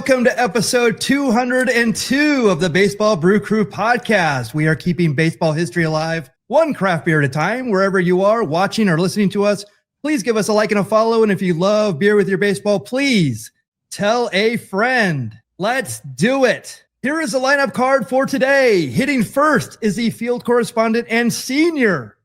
Welcome to episode 202 of the Baseball Brew Crew Podcast. We are keeping baseball history alive, one craft beer at a time. Wherever you are watching or listening to us, please give us a like and a follow. And if you love beer with your baseball, please tell a friend. Let's do it. Here is the lineup card for today. Hitting first is the field correspondent and senior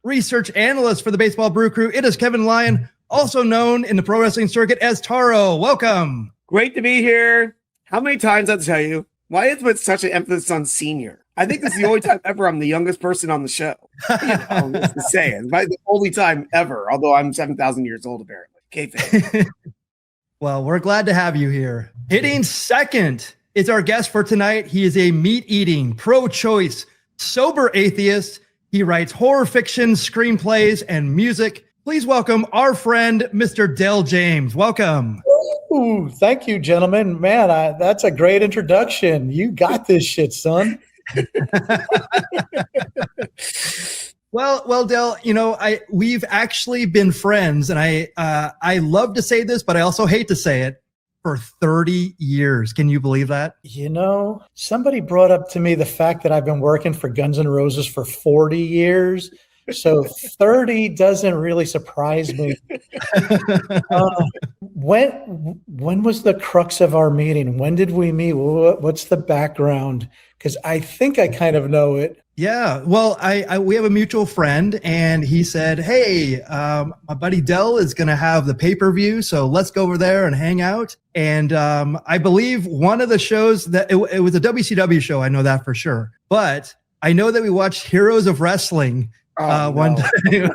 research analyst for the Baseball Brew Crew. It is Kevin Lyon, also known in the pro wrestling circuit as Taro. Welcome. Great to be here. How many times I'll tell you, why is it such an emphasis on senior? I think this is the only time ever I'm the youngest person on the show. You know, just to say it. It's the only time ever, although I'm 7,000 years old, apparently. Kayfabe. Well, we're glad to have you here. Hitting second is our guest for tonight. He is a meat-eating, pro-choice, sober atheist. He writes horror fiction, screenplays, and music. Please welcome our friend, Mr. Dell James. Welcome. Ooh, thank you, gentlemen. Man, that's a great introduction. You got this shit, son. Well, Dell, you know, we've actually been friends, and I love to say this, but I also hate to say it, for 30 years. Can you believe that? You know, somebody brought up to me the fact that I've been working for Guns N' Roses for 40 years. So 30 doesn't really surprise me. When was the crux of our meeting? When did we meet? What's the background? Because I think I kind of know it. Yeah, well, we have a mutual friend, and he said, hey, my buddy Dell is going to have the pay-per-view, so let's go over there and hang out. And I believe one of the shows, that it was a WCW show, I know that for sure. But I know that we watched Heroes of Wrestling one time.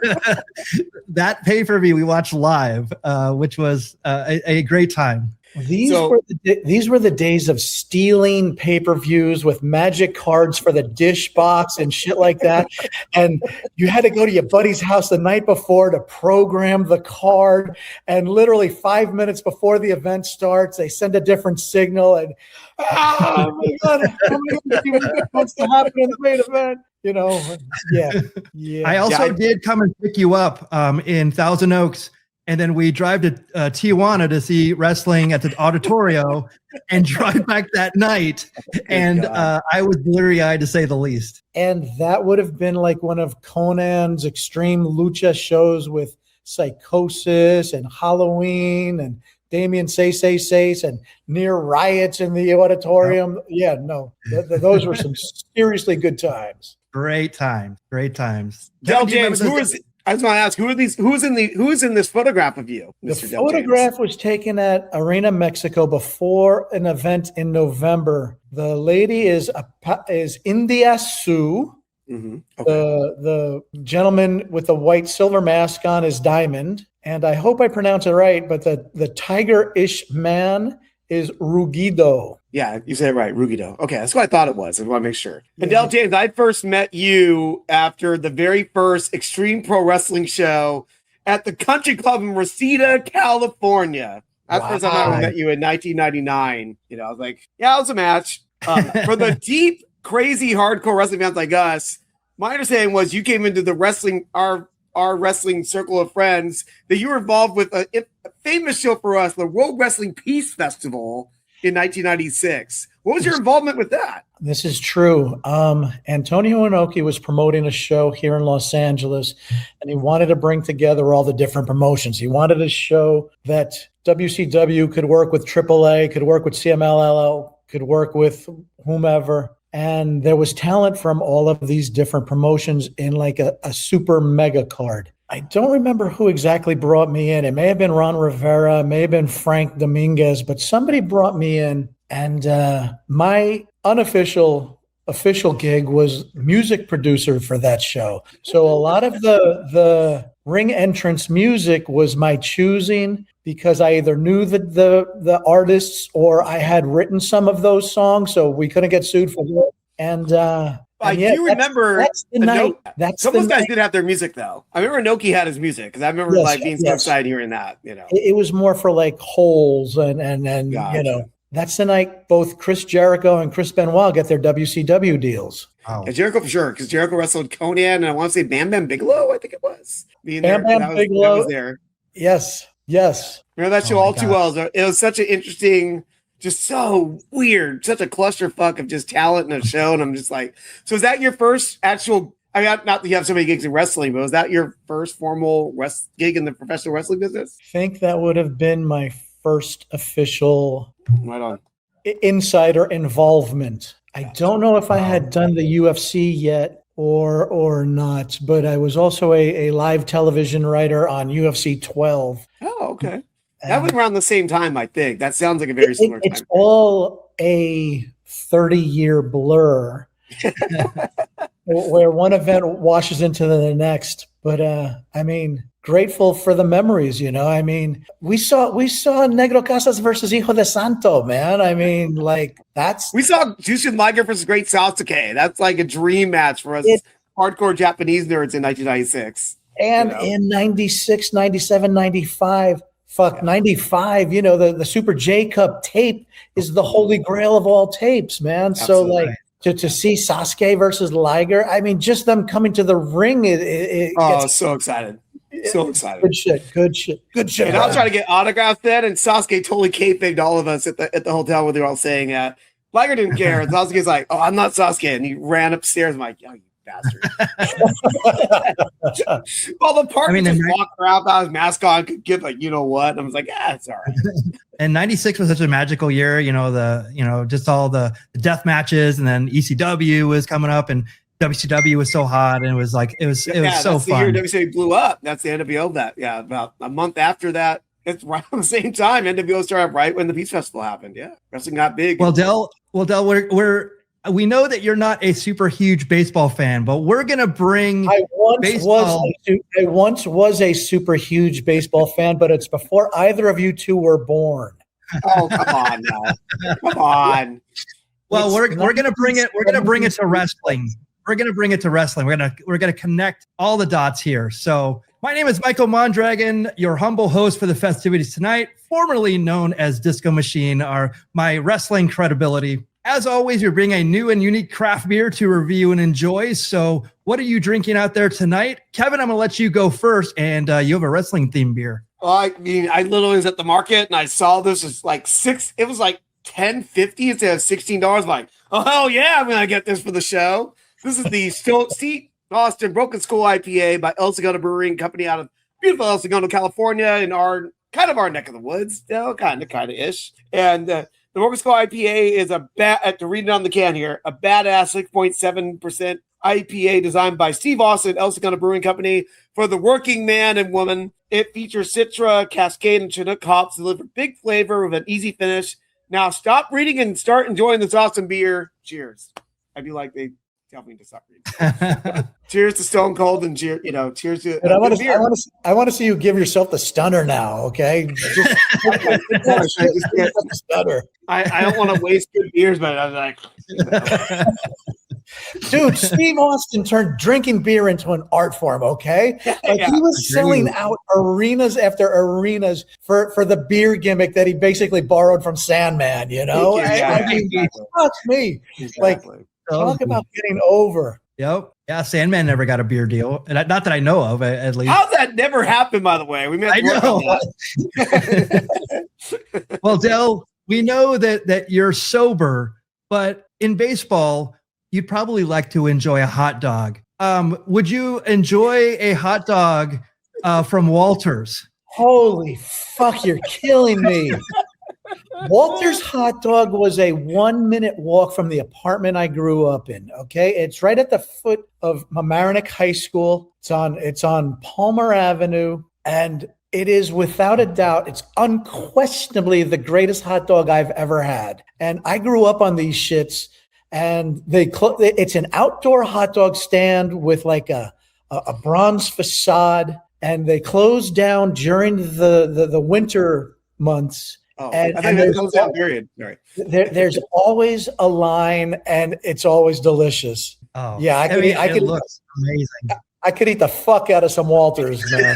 That pay-per-view we watched live, which was a great time. These were the days of stealing pay-per-views with magic cards for the dish box and shit like that. And you had to go to your buddy's house the night before to program the card. And literally 5 minutes before the event starts, they send a different signal. And oh my God, how many what's to happen in the main event? You know, yeah. I also did come and pick you up in Thousand Oaks. And then we drive to Tijuana to see wrestling at the Auditorio and drive back that night. And I was bleary-eyed, to say the least. And that would have been like one of Conan's extreme lucha shows with Psychosis and Halloween and Damien Say and near riots in the auditorium. Yeah, no, those were some seriously good times. Great times. Del James, I just want to ask, who's in this photograph of you, Mr. The photograph was taken at Arena Mexico before an event in November. The lady is India Sue. Mm-hmm. Okay. The gentleman with the white silver mask on is Diamond. And I hope I pronounce it right, but the tiger-ish man is Rugido. Yeah, you said it right, Rugido. Okay, that's what I thought it was. I want to make sure. And Del James, I first met you after the very first Extreme Pro Wrestling show at the Country Club in Reseda, California. That's the first time I met you in 1999. You know, I was like, yeah, it was a match. For the deep, crazy, hardcore wrestling fans like us, my understanding was you came into the wrestling, our wrestling circle of friends, that you were involved with a famous show for us, the World Wrestling Peace Festival in 1996. What was your involvement with that? This is true. Antonio Inoki was promoting a show here in Los Angeles, and he wanted to bring together all the different promotions. He wanted a show that WCW could work with AAA, could work with CMLL, could work with whomever. And there was talent from all of these different promotions in like a super mega card. I don't remember who exactly brought me in. It may have been Ron Rivera, it may have been Frank Dominguez, but somebody brought me in. And my official gig was music producer for that show. So a lot of the ring entrance music was my choosing, because I either knew the artists or I had written some of those songs, so we couldn't get sued for it. And I do remember that's the night. Some of those guys did have their music though. I remember Inoki had his music, because I remember being so excited hearing that. You know, it was more for like holes and gotcha. You know, that's the night both Chris Jericho and Chris Benoit get their WCW deals. Wow. And Jericho for sure, because Jericho wrestled Conan, and I want to say Bam Bam Bigelow. I think it was. Bam Bam Bigelow was there. Yes. Remember that show all too well. It was such an interesting just so weird, such a clusterfuck of just talent in a show. And I'm just like, so is that your first actual? I mean, not that you have so many gigs in wrestling, but was that your first formal gig in the professional wrestling business? I think that would have been my first official Right on. insider involvement. I don't know if I had done the UFC yet or not, but I was also a live television writer on UFC 12. Oh, okay. That was around the same time, I think. That sounds like a very similar time. It's all a 30-year blur where one event washes into the next. But I mean, grateful for the memories, you know. I mean, we saw Negro Casas versus Hijo de Santo, man. I mean, like we saw Jushin Liger versus Great Sasuke. That's like a dream match for us hardcore Japanese nerds in 1996. And in 96, 97, 95, 95, you know, the Super J Cup tape is the holy grail of all tapes, man. Absolutely. So like to see Sasuke versus Liger, I mean, just them coming to the ring, it gets so excited. So excited. Good shit. And I was trying to get autographs then, and Sasuke totally kayfabed all of us at the hotel where they were all saying Liger didn't care. And Sasuke's like, oh, I'm not Sasuke. And he ran upstairs. I'm like, oh, you bastard. Well, the part just walked around without his mask on, could give like, you know what? And I was like, it's all right. And 96 was such a magical year, you know, just all the death matches, and then ECW was coming up, and WCW was so hot, and it was so that's fun. The year WCW blew up. That's the NWO of that. Yeah, about a month after that, it's right on the same time. NWO started right when the Peace Festival happened. Yeah, wrestling got big. Well, Del, we know that you're not a super huge baseball fan, but we're gonna bring. I once was a super huge baseball fan, but it's before either of you two were born. Oh, come on now, come on. Well, we're gonna bring it. We're gonna bring it to wrestling. We're going to bring it to wrestling. We're going to connect all the dots here. So my name is Michael Mondragon, your humble host for the festivities tonight, formerly known as Disco Machine, my wrestling credibility. As always, you're bringing a new and unique craft beer to review and enjoy. So what are you drinking out there tonight? Kevin, I'm going to let you go first, and you have a wrestling themed beer. Well, I mean, I literally was at the market and I saw this was like it was like $10.50 instead of $16. I'm like, oh, hell yeah, I'm going to get this for the show. This is the Steve Austin Broken Skull IPA by El Segundo Brewing Company out of beautiful El Segundo, California, in our neck of the woods, still kind of ish. And the Broken Skull IPA is to read it on the can here, a badass 6.7% IPA designed by Steve Austin, El Segundo Brewing Company for the working man and woman. It features Citra, Cascade, and Chinook hops, delivered big flavor with an easy finish. Now stop reading and start enjoying this awesome beer. Cheers. I do like they tell me to stop reading. Cheers to Stone Cold and cheers to. But I want to see you give yourself the stunner now, okay? Stunner. I don't want to waste good beers, but I'm like, dude, Steve Austin turned drinking beer into an art form, okay? Like he was selling out arenas after arenas for the beer gimmick that he basically borrowed from Sandman, you know? I mean, fuck me. Exactly. Like, talk about getting over. Yep. Yeah, Sandman never got a beer deal. And not that I know of, at least. How's that never happened, by the way? We may have to work on that. Well, Del, we know that you're sober, but in baseball, you'd probably like to enjoy a hot dog. Would you enjoy a hot dog from Walters? Holy fuck, you're killing me. Walter's Hot Dog was a 1-minute walk from the apartment I grew up in. Okay, it's right at the foot of Mamaroneck High School. It's on Palmer Avenue, and it is without a doubt, it's unquestionably the greatest hot dog I've ever had. And I grew up on these shits, and it's an outdoor hot dog stand with like a bronze facade, and they closed down during the winter months. Oh, and it goes down, period. Right. There's always a line, and it's always delicious. Oh, yeah, I could it looks amazing. I could eat the fuck out of some Walters, man.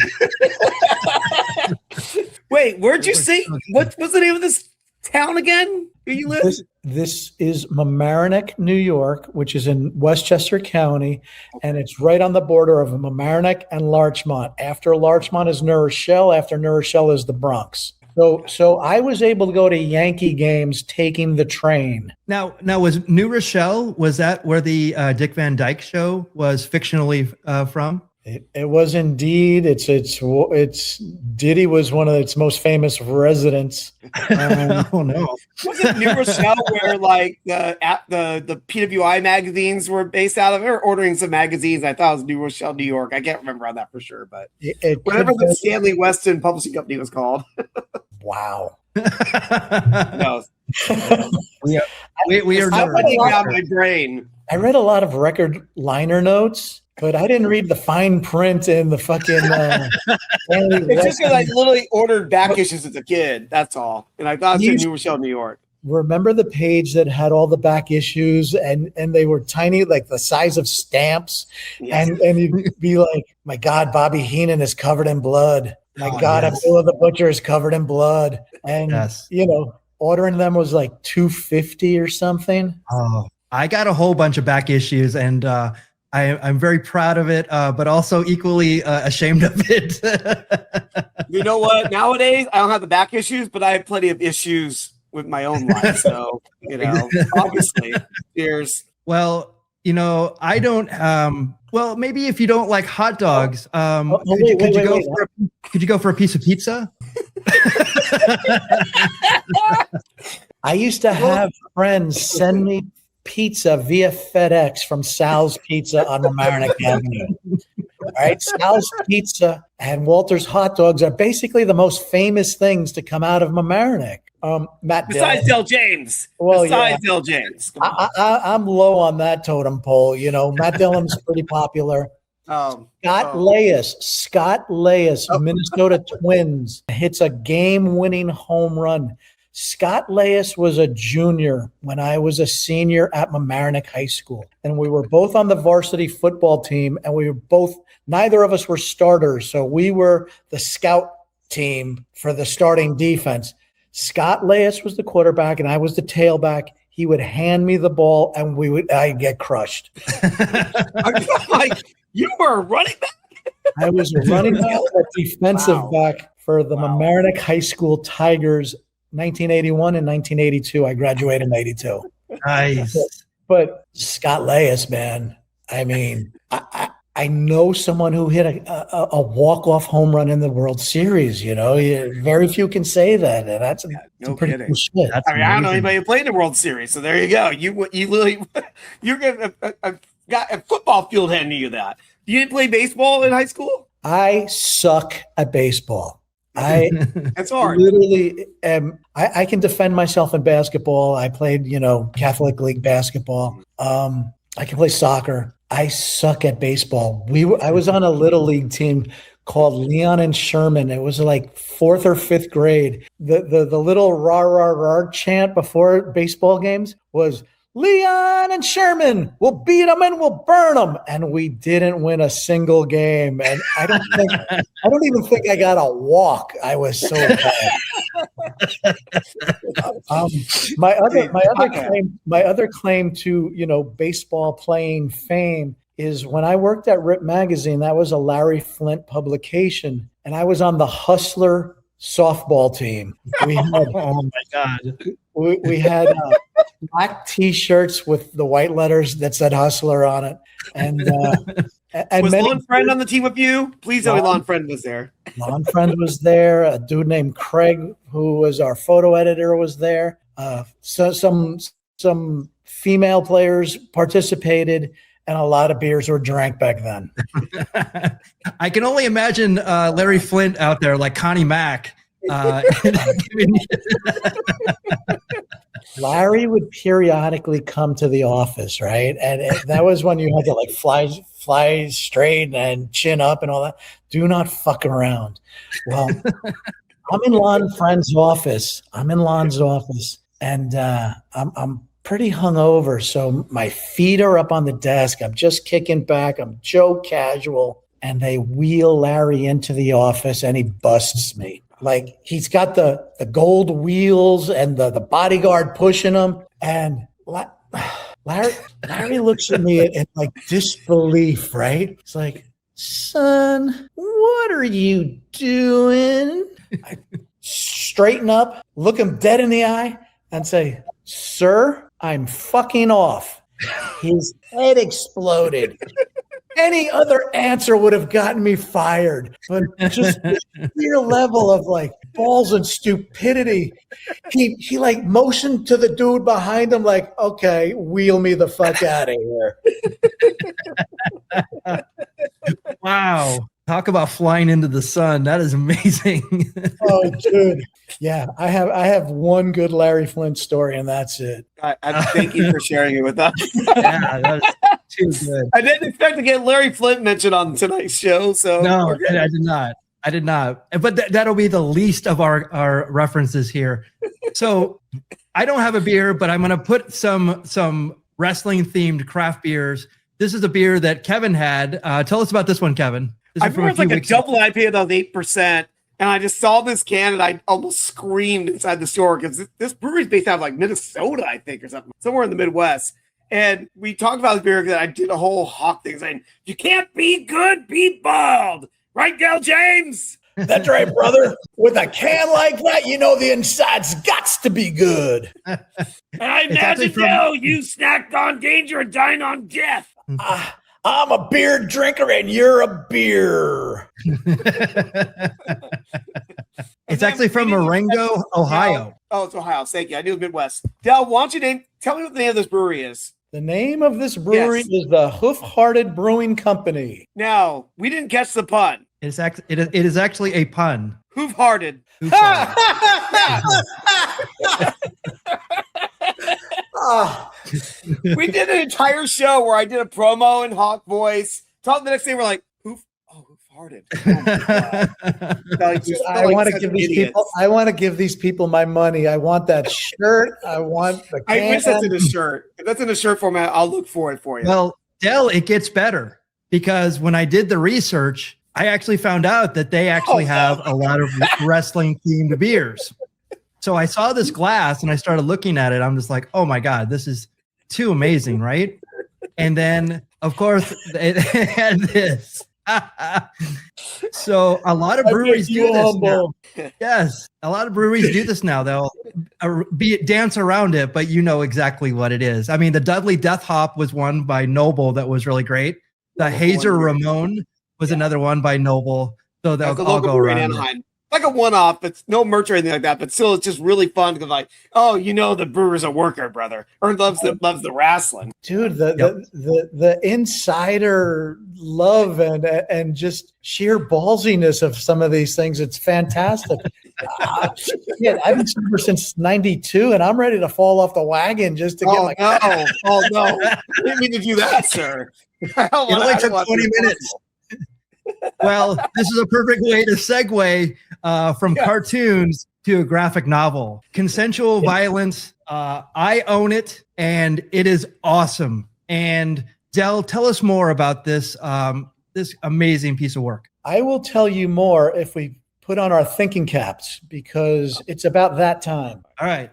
Wait, where'd you say? What's the name of this town again? Where you live? This is Mamaroneck, New York, which is in Westchester County, and it's right on the border of Mamaroneck and Larchmont. After Larchmont is New Rochelle. After New Rochelle is the Bronx. So I was able to go to Yankee games taking the train. Now was New Rochelle, was that where the Dick Van Dyke Show was fictionally from? It was indeed. It's Diddy was one of its most famous residents. Oh no! Was it New Rochelle where like the PWI magazines were based out of? Or ordering some magazines. I thought it was New Rochelle, New York. I can't remember on that for sure, but whatever the Stanley Weston Publishing Company was called. Wow. No. we are running around my brain. I read a lot of record liner notes, but I didn't read the fine print in the fucking. It's just because I literally ordered back issues as a kid. That's all, and I thought it was in New Rochelle, New York. Remember the page that had all the back issues, and they were tiny, like the size of stamps, yes. and you'd be like, "My God, Bobby Heenan is covered in blood. My God, yes. Abdullah the Butcher is covered in blood." And ordering them was like $250 or something. Oh, I got a whole bunch of back issues, and I'm very proud of it, but also equally ashamed of it. You know what? Nowadays, I don't have the back issues, but I have plenty of issues with my own life. So, obviously, there's. Well, I don't. Well, maybe if you don't like hot dogs, could you go for a piece of pizza? I used to have friends send me pizza via FedEx from Sal's Pizza on Mamaroneck Avenue. All right, Sal's Pizza and Walter's Hot Dogs are basically the most famous things to come out of Mamaroneck. Matt besides Dillon. Del James. Well, besides Del James. I'm low on that totem pole. Matt Dillon's pretty popular. Scott Leyes, Minnesota Twins, hits a game-winning home run. Scott Leyes was a junior when I was a senior at Mamaroneck High School. And we were both on the varsity football team, and neither of us were starters. So we were the scout team for the starting defense. Scott Leyes was the quarterback, and I was the tailback. He would hand me the ball, and I'd get crushed. Like, you were a running back? I was a running back, a defensive back for the Mamaroneck High School Tigers, 1981 and 1982. I graduated in 82. Nice. But Scott Leyes, man, I mean, I know someone who hit a walk-off home run in the World Series. Very few can say that, and that's pretty cool shit. I don't know anybody who played in the World Series, so there you go. You literally you got a football field handing you that. You didn't play baseball in high school? I suck at baseball. That's hard. Literally, I can defend myself in basketball. I played, Catholic League basketball. I can play soccer. I suck at baseball. I was on a little league team called Lyon and Sherman. It was like 4th or 5th grade. The little rah rah rah chant before baseball games was Lyon and Sherman. We'll beat them and we'll burn them. And we didn't win a single game. And I don't even think I got a walk. I was so bad. My other claim to baseball playing fame is when I worked at Rip Magazine. That was a Larry Flint publication, and I was on the Hustler softball team. We had, oh my God, we had black T-shirts with the white letters that said Hustler on it, and was Lon Friend on the team with you? Please tell me Lon Friend was there. Lon Friend was there. A dude named Craig, who was our photo editor, was there. So some female players participated, and a lot of beers were drank back then. I can only imagine Larry Flint out there like Connie Mack. Larry would periodically come to the office, right? And that was when you had to like fly straight and chin up and all that. Do not fuck around. Well, I'm in Lon Friend's office. And I'm pretty hungover, so my feet are up on the desk. I'm just kicking back. I'm Joe Casual, and they wheel Larry into the office, and he busts me. Like, he's got the gold wheels and the bodyguard pushing him, and Larry looks at me in like disbelief, right? It's like, son, what are you doing? straighten up, look him dead in the eye, and say, "Sir, I'm fucking off." His head exploded. Any other answer would have gotten me fired, but just the sheer level of like balls and stupidity. He like motioned to the dude behind him, like, "Okay, wheel me the fuck out of here." Wow. Talk about flying into the sun. That is amazing. Oh, dude. Yeah, I have one good Larry Flint story, and that's it. I thank you for sharing it with us. Yeah, that was too good. I didn't expect to get Larry Flint mentioned on tonight's show. So No, I did not. I did not. But that'll be the least of our references here. So I don't have a beer, but I'm going to put some wrestling themed craft beers. This is a beer that Kevin had. Tell us about this one, Kevin. I remember it's like a double IPA that was 8%, and I just saw this can and I almost screamed inside the store because this brewery's based out of like Minnesota, I think, or something, somewhere in the Midwest. And we talked about this beer because I did a whole hawk thing saying, "You can't be good, be bald." Right, Del James? That's right, brother. With a can like that, you know the inside's gots to be good. I imagine, you snacked on danger and dined on death. I'm a beer drinker and you're a beer. It's actually from Marengo, Ohio. Oh, it's Ohio. Thank you. I knew Midwest. Del, why don't you tell me what the name of this brewery is? The name of this brewery is the Hoof-Hearted Brewing Company. Now, we didn't catch the pun. It is actually a pun. Hoof-hearted. We did an entire show where I did a promo in Hawk voice. The next day we're like, hoof-hearted. I want to give these people my money. I want that shirt. I want the can. I wish that's in a shirt. If that's in a shirt format, I'll look for it for you. Well, Del, it gets better because when I did the research, I actually found out that they actually have a lot of wrestling themed beers. So I saw this glass and I started looking at it. I'm just like, oh my God, this is too amazing, right? And then, of course, it had this. So a lot of breweries do this now. Yes, a lot of breweries do this now. They'll dance around it, but you know exactly what it is. I mean, the Dudley Death Hop was one by Noble that was really great. The Hazer Ramon was another one by Noble. So they'll all go around. Like a one-off, it's no merch or anything like that, but still, it's just really fun because, like, oh, you know, the brewer's a worker, brother, or loves the wrestling, dude. The insider love and just sheer ballsiness of some of these things. It's fantastic. I've been sober since '92, and I'm ready to fall off the wagon just to get my. Oh no! I didn't mean to do that, sir. It only took 20 minutes. Well, this is a perfect way to segue from cartoons to a graphic novel. Consensual Violence. I own it, and it is awesome. And Del, tell us more about this this amazing piece of work. I will tell you more if we put on our thinking caps, because it's about that time. All right.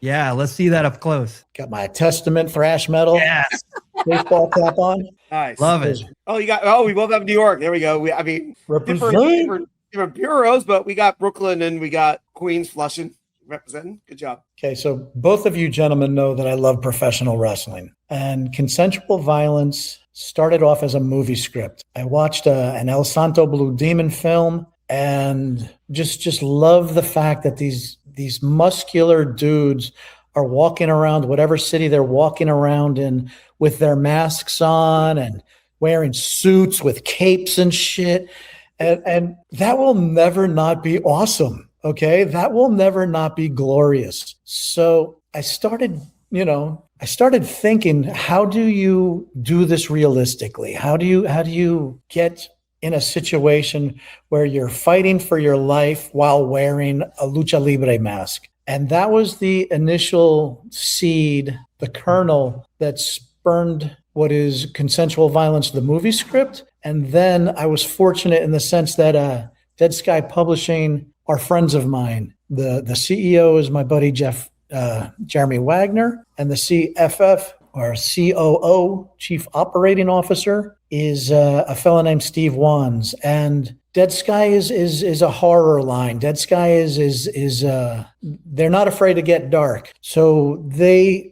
Yeah. Let's see that up close. Got my Testament thrash metal. Yes. Baseball cap on. Nice. Love it. We both have New York. There we go. Different bureaus, but we got Brooklyn and we got Queens, Flushing representing. Good job. Okay, so both of you gentlemen know that I love professional wrestling, and Consensual Violence started off as a movie script. I watched an El Santo Blue Demon film and just love the fact that these muscular dudes are walking around whatever city they're walking around in with their masks on and wearing suits with capes and shit. And that will never not be awesome. Okay. That will never not be glorious. So I started thinking, how do you do this realistically? How do you get in a situation where you're fighting for your life while wearing a lucha libre mask? And that was the initial seed, the kernel that spurned what is Consensual Violence, the movie script. And then I was fortunate in the sense that Dead Sky Publishing are friends of mine. The CEO is my buddy Jeremy Wagner, and the CFF our COO, Chief Operating Officer, is a fellow named Steve Wands. And Dead Sky is a horror line. Dead Sky is they're not afraid to get dark. So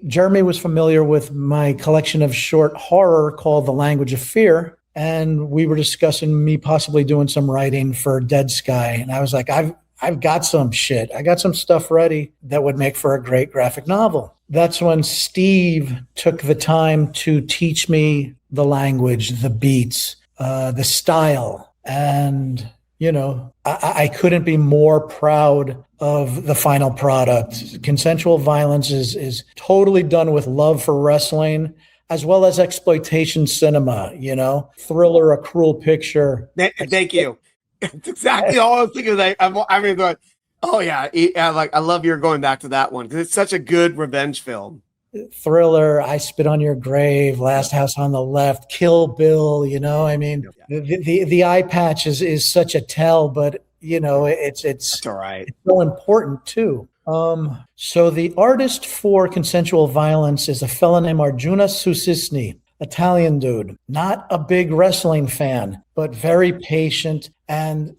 Jeremy was familiar with my collection of short horror called The Language of Fear. And we were discussing me possibly doing some writing for Dead Sky. And I was like, I've got some shit. I got some stuff ready that would make for a great graphic novel. That's when Steve took the time to teach me the language, the beats, the style. And, I couldn't be more proud of the final product. Consensual Violence is totally done with love for wrestling, as well as exploitation cinema, Thriller, A Cruel Picture. Thank you. That's exactly all I was thinking. I love you're going back to that one because it's such a good revenge film. Thriller, I Spit on Your Grave, Last House on the Left, Kill Bill, the eye patch is such a tell, but it's all right. It's so important too. So the artist for Consensual Violence is a fella named Arjuna Susisni, Italian dude, not a big wrestling fan, but very patient. And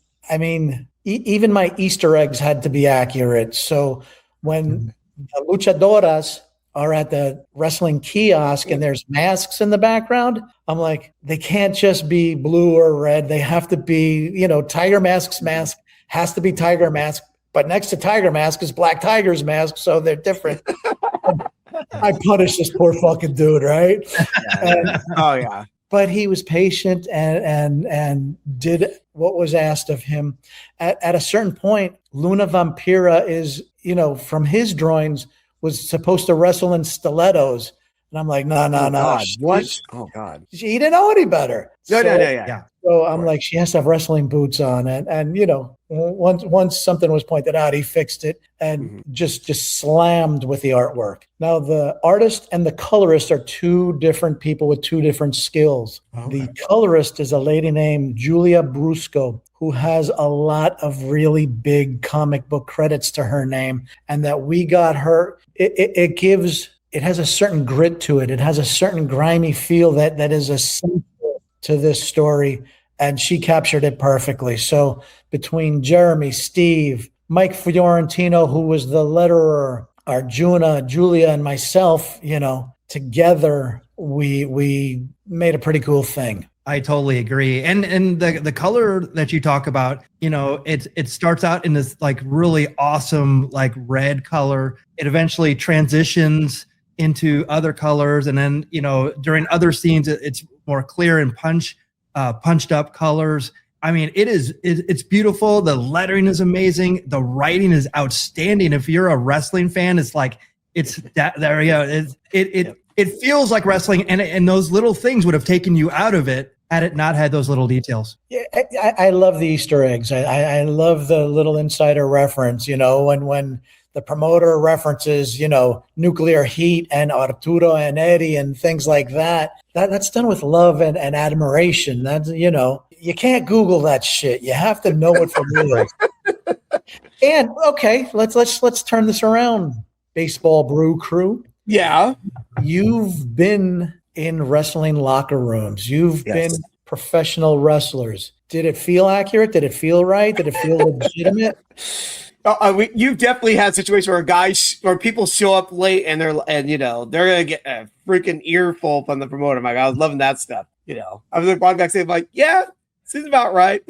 even my Easter eggs had to be accurate. So when the luchadoras are at the wrestling kiosk and there's masks in the background, I'm like, they can't just be blue or red. They have to be, Tiger Mask's mask has to be Tiger Mask, but next to Tiger Mask is Black Tiger's mask. So they're different. I punished this poor fucking dude, right? But he was patient and did what was asked of him. At a certain point, Luna Vampira is, from his drawings, was supposed to wrestle in stilettos. And I'm like, no. What? Oh, God. He didn't know any better. Yeah. So I'm like, she has to have wrestling boots on. And once something was pointed out, he fixed it and just slammed with the artwork. Now, the artist and the colorist are two different people with two different skills. Okay. The colorist is a lady named Julia Brusco, who has a lot of really big comic book credits to her name. And that we got her, it has a certain grit to it. It has a certain grimy feel that is essential to this story, and she captured it perfectly. So between Jeremy, Steve, Mike Fiorentino, who was the letterer, Arjuna, Julia, and myself, together we made a pretty cool thing. I totally agree. And the color that you talk about, it starts out in this like really awesome like red color. It eventually transitions into other colors, and then during other scenes it's more clear and punched up colors. It's beautiful. The lettering is amazing. The writing is outstanding. If you're a wrestling fan, it's like it feels like wrestling, and those little things would have taken you out of it had it not had those little details. Yeah, I love the Easter eggs. I love the little insider reference. When the promoter references, nuclear heat and Arturo and Eddie and things like that. That's done with love and admiration. That's, you can't Google that shit. You have to know it for real. And okay, let's turn this around. Baseball Brew Crew. Yeah. You've been in wrestling locker rooms. You've been professional wrestlers. Did it feel accurate? Did it feel right? Did it feel legitimate? You've definitely had situations where people show up late and they're gonna get a freaking earful from the promoter. I'm like, I was loving that stuff. I was like, back saying like, yeah, this is about right.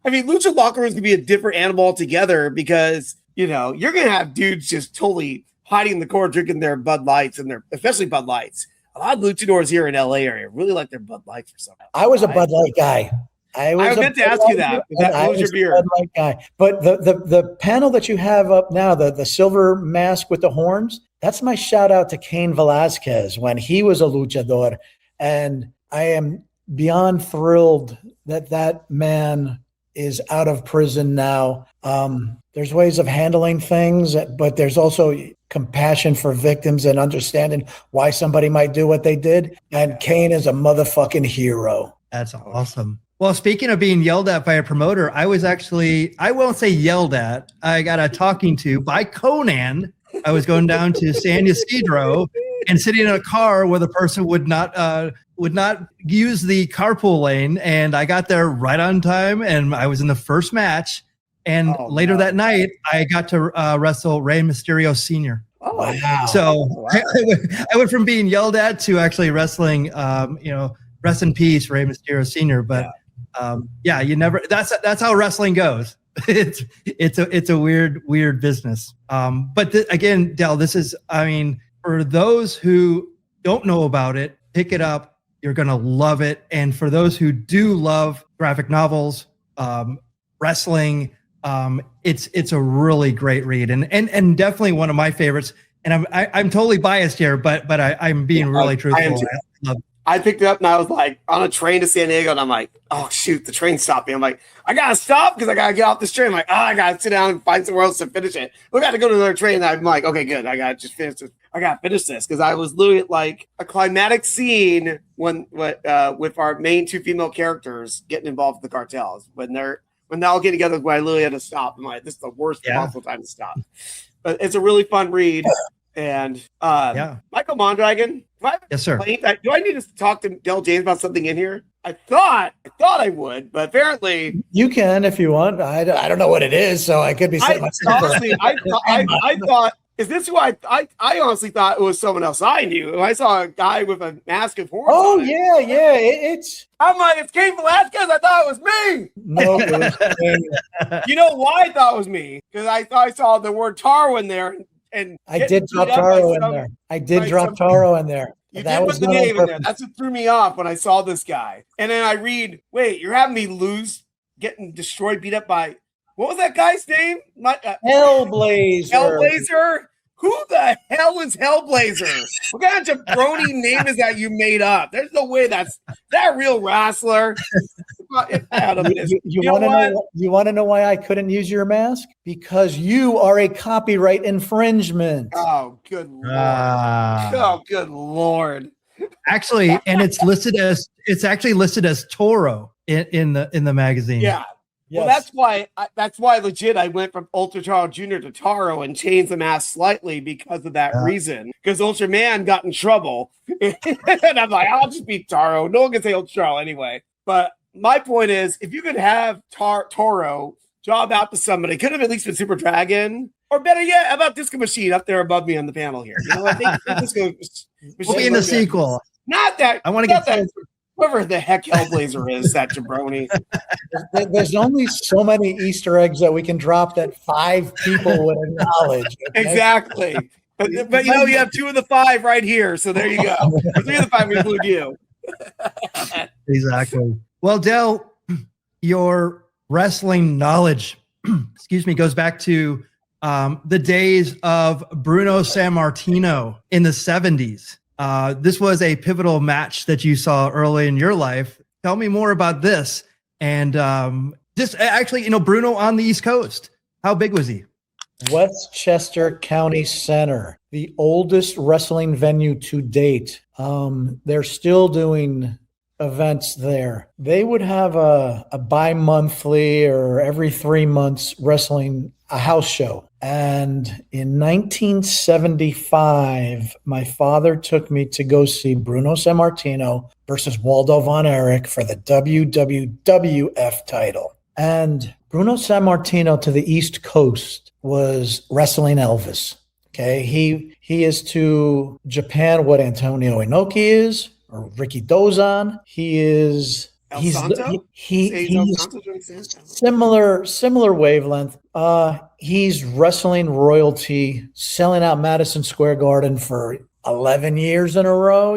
Lucha locker rooms can be a different animal altogether because you're gonna have dudes just totally hiding in the corner drinking their Bud Lights especially Bud Lights. A lot of luchadors here in LA area really like their Bud Lights for some reason. I was a Bud Light guy. I meant to ask you that. That was your beer. Guy. But the panel that you have up now, the silver mask with the horns, that's my shout out to Cain Velasquez when he was a luchador. And I am beyond thrilled that man is out of prison now. There's ways of handling things, but there's also compassion for victims and understanding why somebody might do what they did. And Cain is a motherfucking hero. That's awesome. Well, speaking of being yelled at by a promoter, I won't say yelled at. I got a talking to by Conan. I was going down to San Ysidro and sitting in a car where the person would not use the carpool lane. And I got there right on time, and I was in the first match. And later that night, I got to wrestle Rey Mysterio Sr. Oh, wow. So I went from being yelled at to actually wrestling, rest in peace, Rey Mysterio Sr. But you never. That's how wrestling goes. It's a weird business. But again, Del, this is, for those who don't know about it, pick it up. You're gonna love it. And for those who do love graphic novels, wrestling. It's a really great read and definitely one of my favorites. And I'm totally biased here, but I'm being really truthful. I picked it up and I was like on a train to San Diego, and I'm like, oh shoot, the train stopped me. I'm like, I gotta stop because I gotta get off this train. I'm like, I gotta sit down and find somewhere else to finish it. We got to go to another train. And I'm like, okay, good. I gotta just finish this. I gotta finish this because I was literally at like a climatic scene with our main two female characters getting involved with the cartels when they all get together, when I literally had to stop. I'm like, this is the worst possible time to stop. But it's a really fun read. And Michael Mondragon. Yes, sir. Do I need to talk to Del James about something in here? I thought I would, but apparently you can if you want. I don't know what it is, so I could be saying honestly, I thought, is this who I honestly thought it was someone else I knew. And I saw a guy with a mask of horns. Oh, it's I'm like, it's Cain Velasquez. I thought it was me. No, it was me. You know why I thought it was me? Because I thought I saw the word Taro in there. And I did drop Taro in there. I did drop Taro in there. You did put the name in there. That's what threw me off when I saw this guy. And then I read, wait, you're having me lose, getting destroyed, beat up by, what was that guy's name? Hellblazer. Hellblazer? Who the hell is Hellblazer? What kind of jabroni name is that you made up? There's no way that's that real wrestler. You want to know why I couldn't use your mask? Because you are a copyright infringement. Oh, good Lord. Good Lord. Actually, and it's actually listed as Toro in the magazine. Yeah. Yes. Well, that's why legit I went from Ultra Taro Jr. to Taro and changed the mask slightly because of that reason. Because Ultraman got in trouble. And I'm like, I'll just be Taro. No one can say Ultra Taro anyway. But my point is, if you could have Toro job out to somebody, could have at least been Super Dragon. Or better yet, how about Disco Machine up there above me on the panel here? You know, I think Disco Machine will be in the sequel. Not that. I want to get that. Whoever the heck Hellblazer is, that jabroni. There's only so many Easter eggs that we can drop that 5 people would acknowledge. Okay? Exactly. But you have 2 of the 5 right here. So there you go. 3 of the 5 include you. Exactly. Well, Del, your wrestling knowledge, goes back to the days of Bruno Sammartino in the 70s. This was a pivotal match that you saw early in your life. Tell me more about this. And just actually, Bruno on the East Coast. How big was he? Westchester County Center, the oldest wrestling venue to date. They're still doing events there. They would have a bi-monthly or every 3 months wrestling, a house show. And in 1975, my father took me to go see Bruno Sammartino versus Waldo Von Erich for the WWF title. And Bruno Sammartino to the East Coast was wrestling Elvis. Okay, he is to Japan what Antonio Inoki is, or Ricky Dozan. He is he's similar wavelength. He's wrestling royalty, selling out Madison Square Garden for 11 years in a row,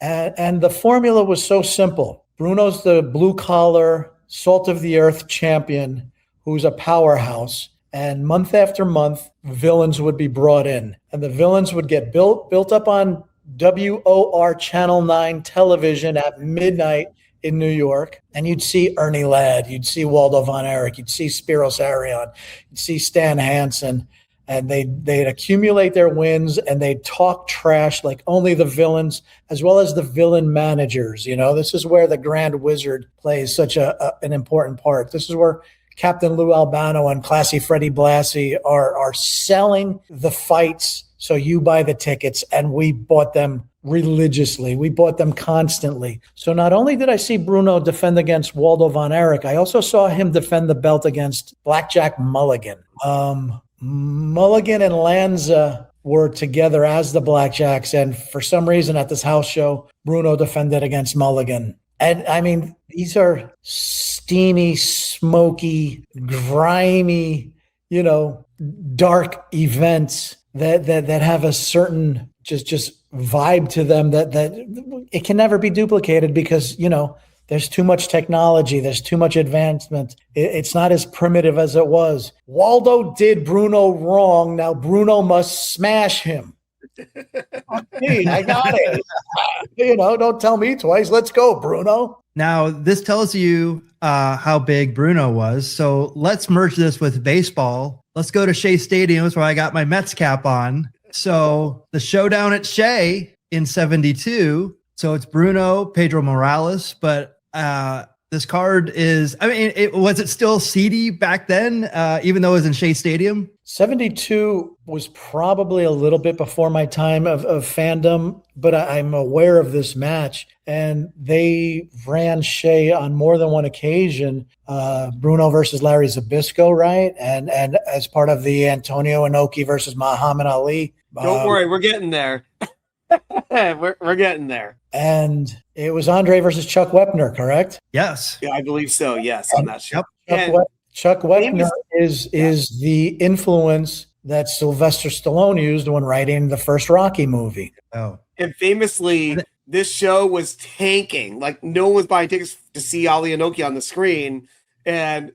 and the formula was so simple. Bruno's the blue collar, salt of the earth champion who's a powerhouse. And month after month, villains would be brought in, and the villains would get built up on WOR Channel 9 television at midnight in New York. And you'd see Ernie Ladd, you'd see Waldo Von Erich, you'd see Spiros Arion, you'd see Stan Hansen, and they'd accumulate their wins and they'd talk trash like only the villains, as well as the villain managers. This is where the Grand Wizard plays such an important part. This is where Captain Lou Albano and Classy Freddie Blassie are selling the fights So you buy the tickets, and we bought them religiously. We bought them constantly. So not only did I see Bruno defend against Waldo Von Erich, I also saw him defend the belt against Blackjack Mulligan. Mulligan and Lanza were together as the Blackjacks, and for some reason at this house show, Bruno defended against Mulligan. And I mean, these are steamy, smoky, grimy, dark events that have a certain just vibe to them that it can never be duplicated because, there's too much technology. There's too much advancement. It's not as primitive as it was. Waldo did Bruno wrong. Now Bruno must smash him. I got it. Don't tell me twice. Let's go, Bruno. Now, this tells you how big Bruno was. So let's merge this with baseball. Let's go to Shea Stadium, where I got my Mets cap on. So the showdown at Shea in 72. So it's Bruno, Pedro Morales, but this card is, was it still seedy back then, even though it was in Shea Stadium? 72 was probably a little bit before my time of fandom, but I'm aware of this match. And they ran Shea on more than one occasion, Bruno versus Larry Zbyszko, right? And as part of the Antonio Inoki versus Muhammad Ali. Don't worry, we're getting there. we're getting there. And it was Andre versus Chuck Wepner, correct? Yes. Yeah, I believe so. Yes, I'm not sure. Chuck Wepner is the influence that Sylvester Stallone used when writing the first Rocky movie. Oh. And famously, this show was tanking. Like, no one was buying tickets to see Ali Inoki on the screen. And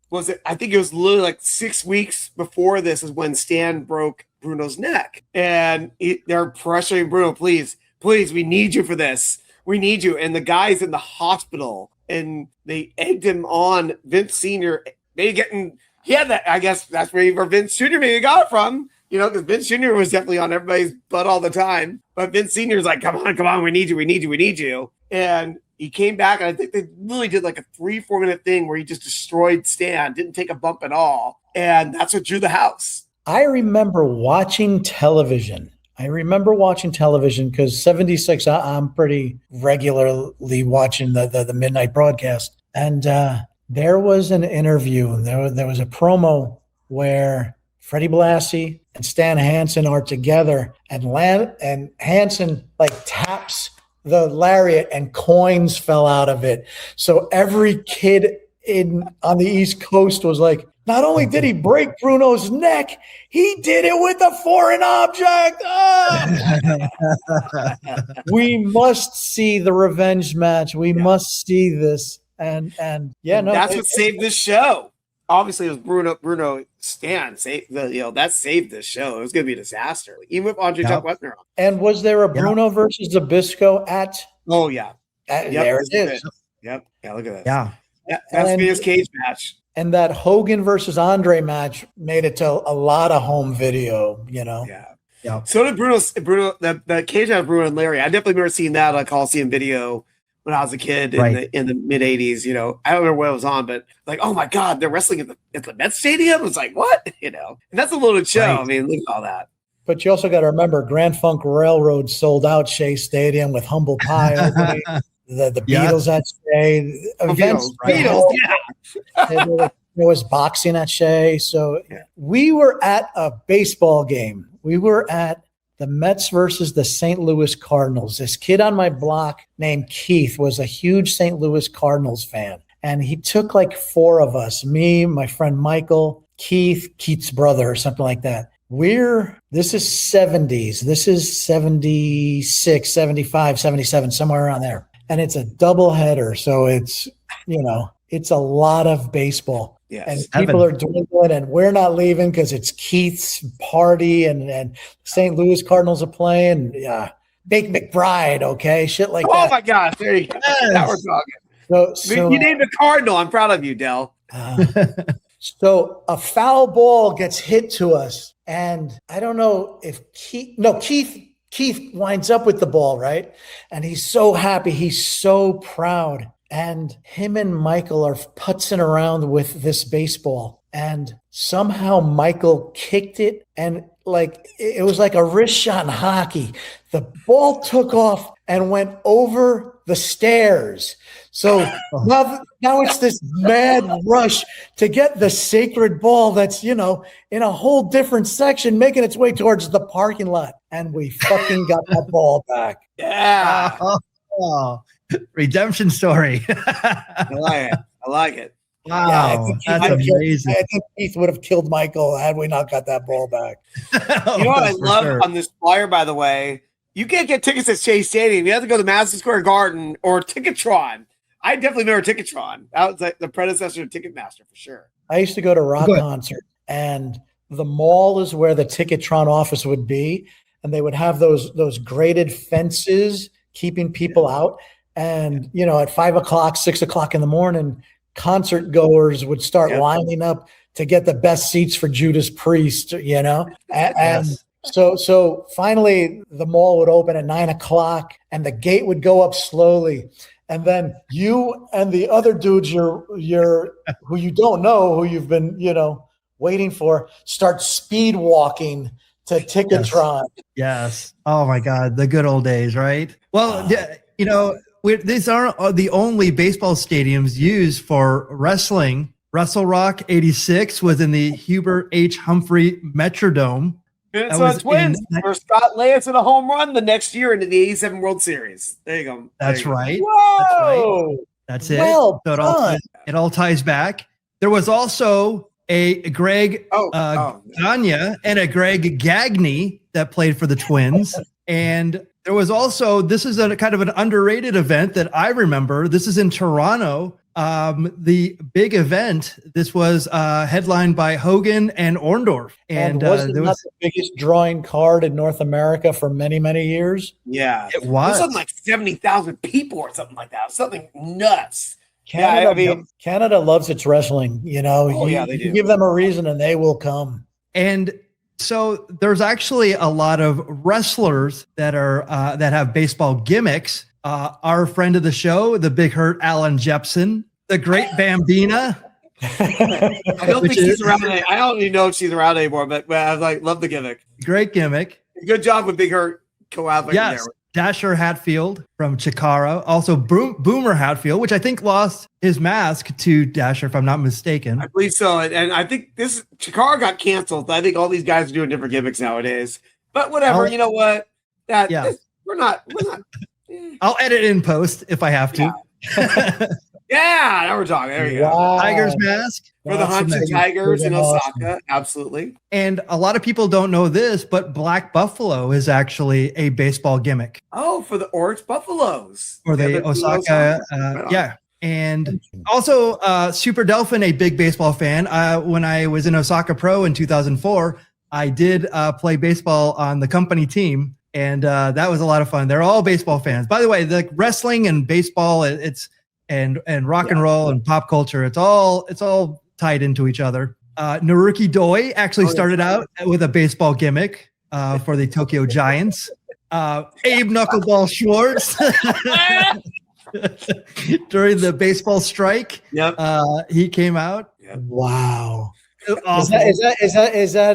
I think it was literally like 6 weeks before this is when Stan broke Bruno's neck. And they're pressuring Bruno, please, we need you for this. We need you. And the guy's in the hospital, and they egged him on. Vince Sr. He had that. I guess that's where Vince Jr. maybe got it from, because Vince Jr. was definitely on everybody's butt all the time. But Vince Sr. was like, come on, we need you. And he came back, and I think they really did like a 3-4 minute thing where he just destroyed Stan, didn't take a bump at all. And that's what drew the house. I remember watching television. Because 76, I'm pretty regularly watching the midnight broadcast. And there was an interview, and there was a promo where Freddie Blassie and Stan Hansen are together, and Hansen taps the lariat and coins fell out of it. So every kid on the East Coast was like, not only did he break Bruno's neck, he did it with a foreign object. We must see the revenge match. We must see this. And that's what saved this show. Obviously, it was Bruno Stan. That saved this show. It was going to be a disaster, even with Andre Chuck Wepner on. And was there a Bruno versus Zbyszko at? Oh yeah, there it is. Yep. Yeah, look at that. Yeah. That's be his cage match. And that Hogan versus Andre match made it to a lot of home video. Yeah. So did Bruno. The cage match, Bruno and Larry. I definitely remember seeing that on Coliseum video when I was a kid in the mid 80s, I don't remember what it was on, but like, oh my God, they're wrestling at the Mets Stadium. It's like, what? And that's a loaded show. Right. I mean, look at all that. But you also got to remember Grand Funk Railroad sold out Shea Stadium with Humble Pie opening, the Beatles at Shea. Beatles, There was boxing at Shea. So we were at a baseball game. We were at the Mets versus the St. Louis Cardinals. This kid on my block named Keith was a huge St. Louis Cardinals fan. And he took like 4 of us, me, my friend Michael, Keith's brother or something like that. This is 70s. This is 76, 75, 77, somewhere around there. And it's a double header. So it's, it's a lot of baseball. Yes. And people are dwindling, and we're not leaving because it's Keith's party, and St. Louis Cardinals are playing. Big McBride, okay? Shit like that. Oh, my gosh. There you go. Yes. Now we're talking. So you named a Cardinal. I'm proud of you, Del. So a foul ball gets hit to us, and I don't know if Keith winds up with the ball, right? And he's so happy. He's so proud. And him and Michael are putzing around with this baseball. and somehow Michael kicked it, and like it was like a wrist shot in hockey. The ball took off and went over the stairs. So now it's this mad rush to get the sacred ball that's, in a whole different section, making its way towards the parking lot. And we fucking got that ball back. Yeah. Redemption story. I like it. Wow. That's amazing. I think Keith would have killed Michael had we not got that ball back. You know what I love on this flyer, by the way? You can't get tickets at Shea Stadium. You have to go to Madison Square Garden or Ticketron. I definitely remember Ticketron. That was like the predecessor to Ticketmaster for sure. I used to go to rock concerts, and the mall is where the Ticketron office would be, and they would have those graded fences keeping people out. And at 5 o'clock, 6 o'clock in the morning, concert goers would start lining up to get the best seats for Judas Priest. And so finally the mall would open at 9 o'clock, and the gate would go up slowly. And then you and the other dudes you're who you don't know, who you've been, waiting for, start speed walking to Ticketron. Yes. Oh my God. The good old days, right? Well, these aren't the only baseball stadiums used for wrestling. Wrestle Rock 86 was in the Hubert H. Humphrey Metrodome. It's Twins for Scott Lance in a home run the next year into the 87 World Series. There you go. That's right. Whoa! That's it. Well so it all ties back. There was also a Greg Gagne and a Greg Gagne that played for the Twins. And there was also, this is a kind of an underrated event that I remember. This is in Toronto. The big event, this was headlined by Hogan and Orndorff. And wasn't that the biggest drawing card in North America for many, many years? Yeah. It was. Something like 70,000 people or something like that. Something nuts. Canada loves its wrestling. They do. You give them a reason and they will come. And so there's actually a lot of wrestlers that are that have baseball gimmicks. Our friend of the show, the Big Hurt Alan Jepson, the Great Bambina. I don't think she's around. I don't even know if she's around anymore, but I love the gimmick. Great gimmick. Good job with Big Hurt. Yes. Dasher Hatfield from Chikara. Also Boomer Hatfield, which I think lost his mask to Dasher, if I'm not mistaken. I believe so. And I think Chikara got canceled. I think all these guys are doing different gimmicks nowadays. But whatever, you know what? We're not. I'll edit in post if I have to. Yeah, now we're talking. There you go. Tiger's mask. For the Hanshin Tigers in Osaka. Awesome. Absolutely. And a lot of people don't know this, but Black Buffalo is actually a baseball gimmick. Oh, for the Oryx Buffaloes. For the Osaka. Yeah. And also Super Delphin, a big baseball fan. When I was in Osaka Pro in 2004, I did play baseball on the company team. And that was a lot of fun. They're all baseball fans. By the way, the wrestling and baseball, and rock and roll and pop culture, it's all tied into each other. Naruki Doi actually started out with a baseball gimmick for the Tokyo Giants. Abe Knuckleball Schwartz during the baseball strike. He came out. Yep. Wow. Awesome. Is that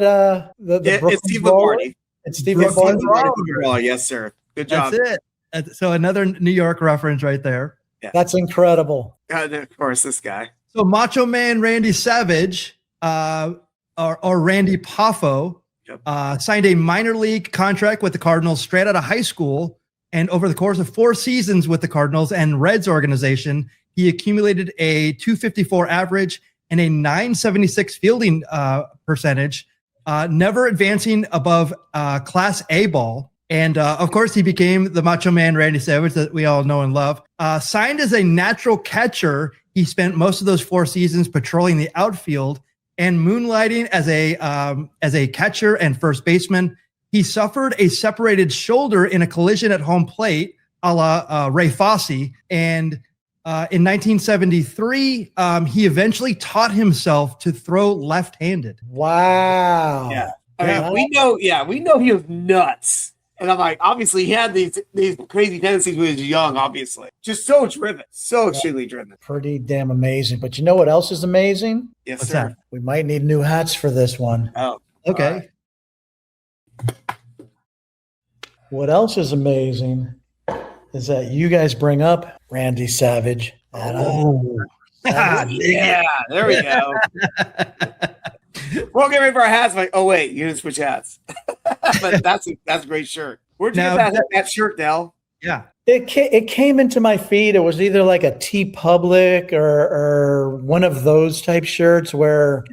the it's Steve Lombardi. It's Steve Lombardi. Yes, sir. Good job. That's it. So another New York reference right there. Yeah. That's incredible. And of course, this guy. So Macho Man Randy Savage, or Randy Poffo, signed a minor league contract with the Cardinals straight out of high school. And over the course of 4 seasons with the Cardinals and Reds organization, he accumulated a .254 average and a .976 fielding percentage, never advancing above Class A ball. And of course, he became the Macho Man Randy Savage that we all know and love. Signed as a natural catcher, he spent most of those 4 seasons patrolling the outfield and moonlighting as a catcher and first baseman. He suffered a separated shoulder in a collision at home plate, a la Ray Fosse. And in 1973, he eventually taught himself to throw left-handed. Wow. Yeah. I mean, we know he was nuts. And I'm like, obviously he had these crazy tendencies when he was young, obviously. Just so driven, so extremely driven. Pretty damn amazing. But you know what else is amazing? Yes, What's sir. that? We might need new hats for this one. Oh, Okay. right. What else is amazing is that you guys bring up Randy Savage. And Yeah, there we go. We'll get ready for our hats. Like, oh wait, you didn't switch hats. But that's a great shirt. Where'd you get that shirt, Del? Yeah. It came into my feed. It was either like a T Public or one of those type shirts where.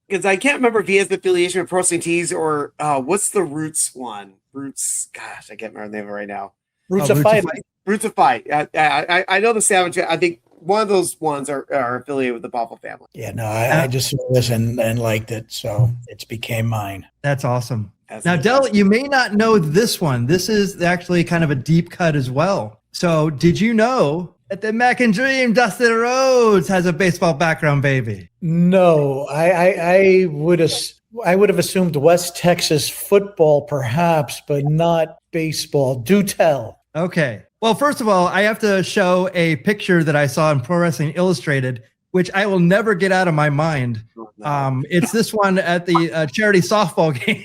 Because I can't remember if he has the affiliation with Pro Wrestling Tees or what's the Roots one? Roots, gosh, I can't remember the name of it right now. Roots of Fight. Roots of Fight. I know the Savage. I think one of those ones are affiliated with the Buffalo family. Yeah, no, I just saw this and liked it, so it became mine. That's awesome. Now, Del, you may not know this one. This is actually kind of a deep cut as well. So did you know that the American Dream, Dustin Rhodes, has a baseball background, baby? No, I would have assumed West Texas football, perhaps, but not baseball. Do tell. Okay. Well, first of all, I have to show a picture that I saw in Pro Wrestling Illustrated, which I will never get out of my mind. Oh, no. It's this one at the charity softball game.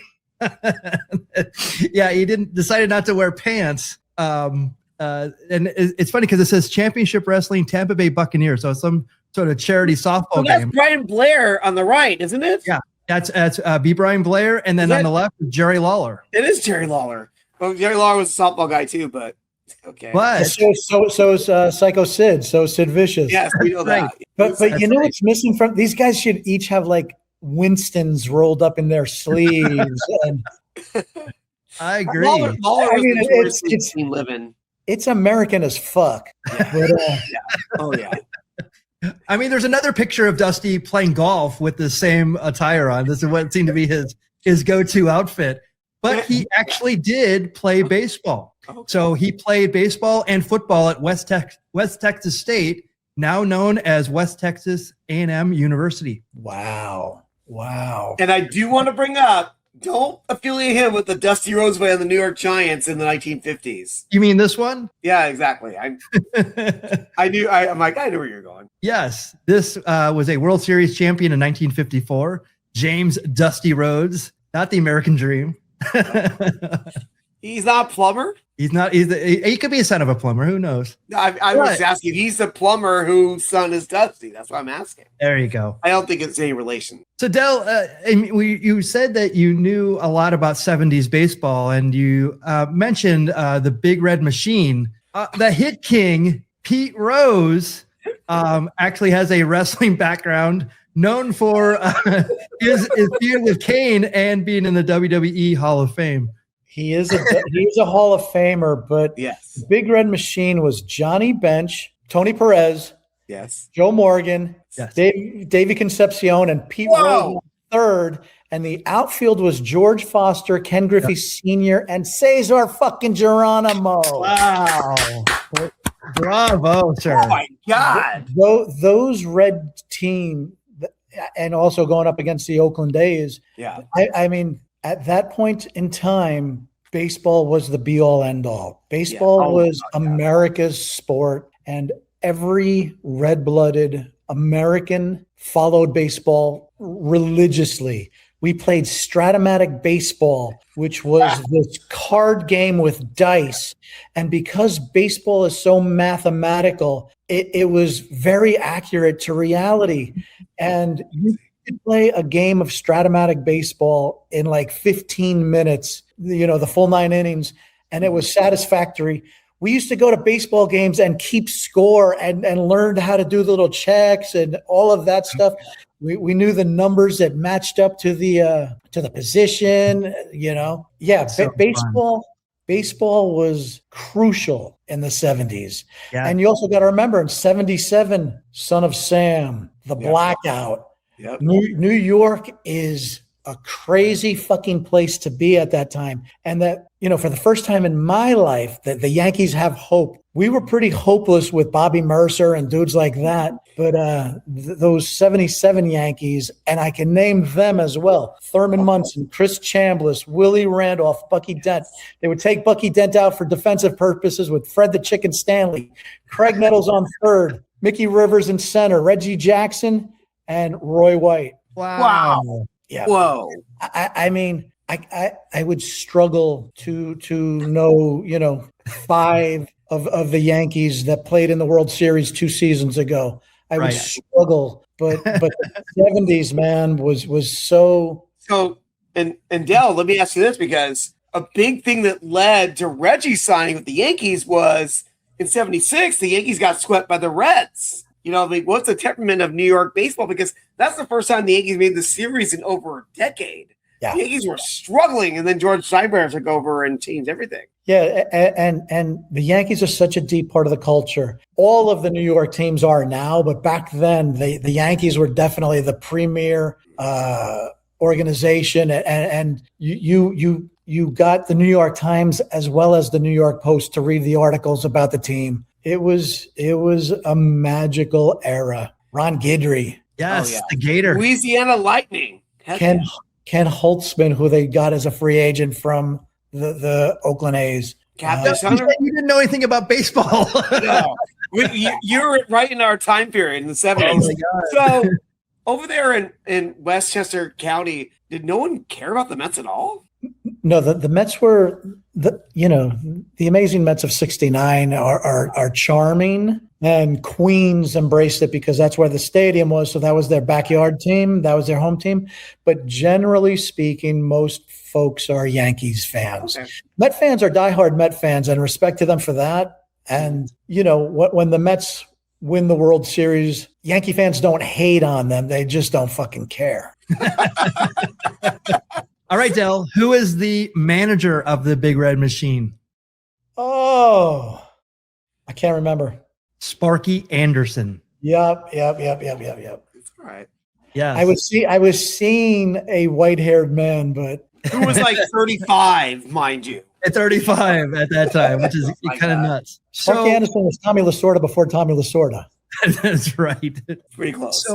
Yeah, he decided not to wear pants. And it's funny because it says Championship Wrestling Tampa Bay Buccaneers. So it's some sort of charity softball that's game. Brian Blair on the right, isn't it? Yeah, that's B. Brian Blair, and then on the left, Jerry Lawler. It is Jerry Lawler. Well, Jerry Lawler was a softball guy too, but okay. But So is Psycho Sid. So Sid Vicious. Yes, we know that. But you know what's missing from these guys? Should each have like Winston's rolled up in their sleeves. And I agree. Lawler I mean, it's living. It's American as fuck. Yeah. But, Yeah. Oh yeah. I mean, there's another picture of Dusty playing golf with the same attire on. This is what seemed to be his go-to outfit. But he actually did play baseball. So he played baseball and football at West Texas State, now known as West Texas A&M University. wow. And I do want to bring up, don't affiliate him with the Dusty Rhodes way on the New York Giants in the 1950s. You mean this one? Yeah, exactly. I knew where you're going. Yes, this was a World Series champion in 1954. James Dusty Rhodes, not the American Dream. He's not a plumber? He's not. He could be a son of a plumber. Who knows? I was asking. He's the plumber whose son is Dusty. That's what I'm asking. There you go. I don't think it's any relation. So, Del, you said that you knew a lot about 70s baseball, and you mentioned the Big Red Machine. The Hit King, Pete Rose, actually has a wrestling background, known for his feud with Kane and being in the WWE Hall of Fame. He is a Hall of Famer, but Yes. the Big Red Machine was Johnny Bench, Tony Perez, Yes. Joe Morgan, Yes. Davey Concepcion, and Pete Rose third. And the outfield was George Foster, Ken Griffey Sr., and Cesar fucking Geronimo. Wow. Bravo, sir. Oh my God. Those red team, and also going up against the Oakland A's. Yeah. I mean, at that point in time, baseball was the be-all, end-all. Baseball was America's sport, and every red-blooded American followed baseball religiously. We played Stratomatic baseball, which was this card game with dice. And because baseball is so mathematical, it was very accurate to reality. And you could play a game of Stratomatic baseball in like 15 minutes, the full 9 innings, and it was satisfactory. We used to go to baseball games and keep score and learned how to do the little checks and all of that stuff. We knew the numbers that matched up to the position, Yeah, So baseball was crucial in the 70s. Yeah. And you also got to remember in 77, Son of Sam, the Blackout. Yep. New York is a crazy fucking place to be at that time. And that, for the first time in my life, that the Yankees have hope. We were pretty hopeless with Bobby Mercer and dudes like that. But those 77 Yankees, and I can name them as well, Thurman Munson, Chris Chambliss, Willie Randolph, Bucky Dent. They would take Bucky Dent out for defensive purposes with Fred the Chicken Stanley, Craig Nettles on third, Mickey Rivers in center, Reggie Jackson, and Roy White. Wow. Yeah. Whoa. I mean, I would struggle to know, 5 of the Yankees that played in the World Series 2 seasons ago. I would struggle, but the 70s, man, was so. So, and Dell, let me ask you this, because a big thing that led to Reggie signing with the Yankees was in 76, the Yankees got swept by the Reds. What's the temperament of New York baseball? Because that's the first time the Yankees made the series in over a decade. Yeah. The Yankees were struggling, and then George Steinbrenner took over and changed everything. Yeah, and the Yankees are such a deep part of the culture. All of the New York teams are now, but back then, the Yankees were definitely the premier organization, and you got the New York Times as well as the New York Post to read the articles about the team. It was a magical era. Ron Guidry. Yes, the Gator. Louisiana Lightning. Ken Holtzman, who they got as a free agent from the Oakland A's. Captain You didn't know anything about baseball. No. You're right in our time period in the 70s. So over there in Westchester County, did no one care about the Mets at all? No, the Mets were the amazing Mets of '69 are charming, and Queens embraced it because that's where the stadium was. So that was their backyard team. That was their home team. But generally speaking, most folks are Yankees fans. Okay. Met fans are diehard Met fans, and respect to them for that. And, when the Mets win the World Series, Yankee fans don't hate on them. They just don't fucking care. All right, Del, who is the manager of the Big Red Machine? Oh, I can't remember. Sparky Anderson. Yep. That's all right. Yeah. I was seeing a white-haired man, but who was like 35, mind you. At 35 at that time, which is kind of nuts. Sparky Anderson was Tommy Lasorda before Tommy Lasorda. That's right. Pretty close.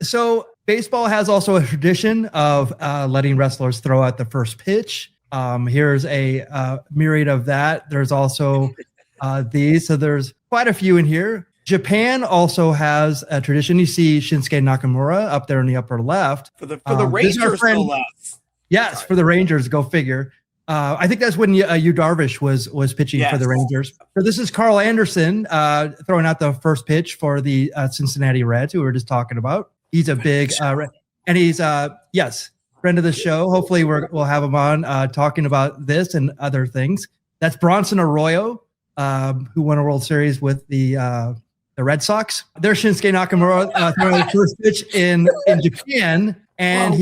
So baseball has also a tradition of letting wrestlers throw out the first pitch. Here's a myriad of that. There's also these. So there's quite a few in here. Japan also has a tradition. You see Shinsuke Nakamura up there in the upper left. For the Rangers, no less. Yes, for the Rangers. Go figure. I think that's when Yu Darvish was pitching for the Rangers. So this is Carl Anderson throwing out the first pitch for the Cincinnati Reds, who we were just talking about. He's a big, and he's friend of the show. Hopefully we'll have him on talking about this and other things. That's Bronson Arroyo, who won a World Series with the Red Sox. There's Shinsuke Nakamura throwing the first pitch in Japan. And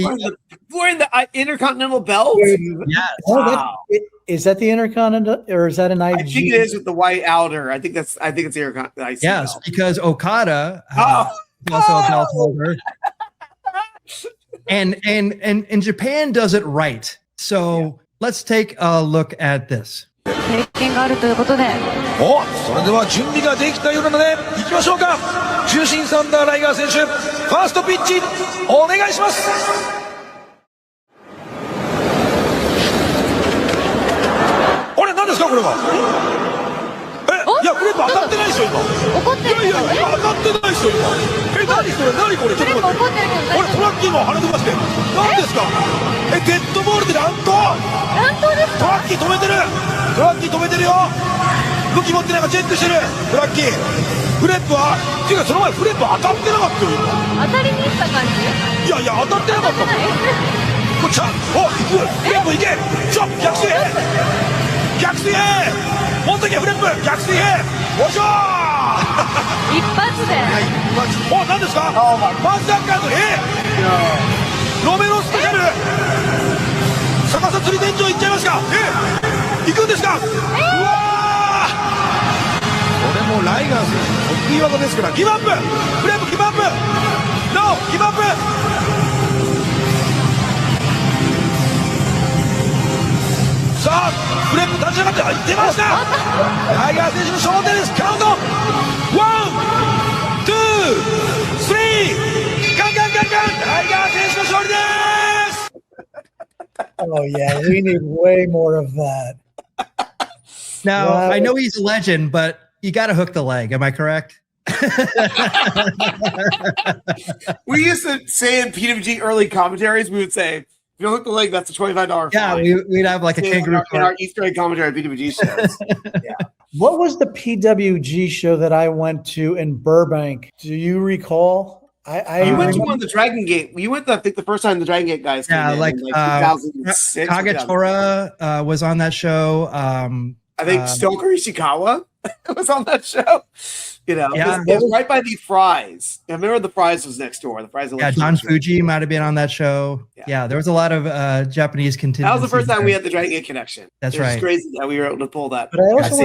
wearing the Intercontinental belt. Yes. Wow. Is that the Intercontinental, or is that an IG? I think it is with the white outer. I think it's the Intercontinental. Yes, because Okada also a belt holder. And Japan does it right. So let's take a look at this. 経験があるということで。お、それでは準備ができたようなので行きましょうか。中心サンダーライガー選手、ファーストピッチお願いします。あれ何ですかこれは。いやフレーム当たってないですよ今。怒ってる。いや今当たってないですよ今。何それ何これちょっと待って。俺トラッキーも跳ね飛ばして。何ですか。デッドボールで乱闘。乱闘ですか。トラッキー止めてる。トラッキー止めてるよ。武器持ってないかチェックしてる。トラッキー。フレップはっていうかその前フレップ当たってなかったよ今。当たりにいった感じ。いやいや当たってなかったもん。こっちはお行くフレップ行け。ちょ逆水平逆水平持ってけフレップ逆水平おいしょー一発で。お何ですかマスターカードロメロスペシャル逆さ釣り店長行っちゃいますか行くんですかうわーこれもライガース得意技ですからギブアップフレップギブアップノーギブアップさあフレップ立ち上がって出ました。タイガー選手の勝利です。カウントワンツースリーガンガンガンガンタイガー選手の勝利です。 Oh yeah, we need way more of that. Now, Wow. I know he's a legend, but you got to hook the leg. Am I correct? We used to say in PWG early commentaries, we would say, if you don't hook the leg, that's a $25 Yeah, fine. we'd have like a kangaroo in our Easter egg commentary at PWG shows. What was the PWG show that I went to in Burbank? Do you recall? I You went to remember- one of the Dragon Gate. You went, I think, the first time the Dragon Gate guys came in, like, in 2006. Kagetora was on that show. I think Stoker Ishikawa was on that show. You know, Yeah. it was right by the Fries. I remember the Fries was next door. The Fries. Yeah, Don Fuji might have been on that show. Yeah. Yeah, there was a lot of Japanese contingent. That was the first time we had the Dragon Gate connection. That's It was right. crazy that we were able to pull that. But I also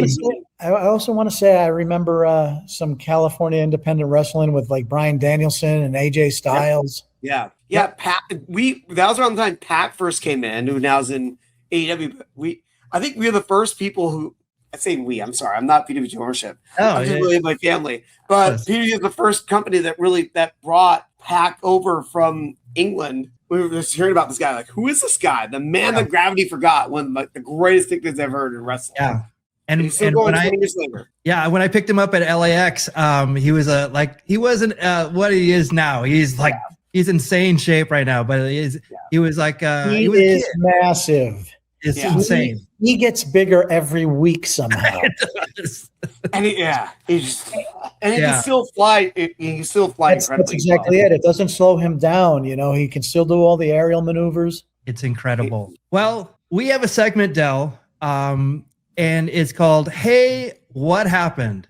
want to scene. say, I remember some California independent wrestling with like Bryan Danielson and AJ Styles. Yeah. Pat. That was around the time Pat first came in, who now is in AEW. I think we were the first people who. I say we. I'm sorry. I'm not PWG ownership. I'm just really my family. But Yes. PWG is the first company that brought Pac over from England. We were just hearing about this guy. Like, who is this guy? The man that gravity forgot. One of like the greatest things I've heard in wrestling. Yeah. And he's still going 20 years later. Yeah, when I picked him up at LAX, he was he wasn't what he is now. He's like he's insane shape right now, but he was like He is massive. It's Yeah. insane. He gets bigger every week somehow. And he can still fly. He can still fly That's incredibly exactly well. it. It doesn't slow him down. You know, he can still do all the aerial maneuvers. It's incredible. Well, we have a segment, Del, and it's called "Hey, What Happened?"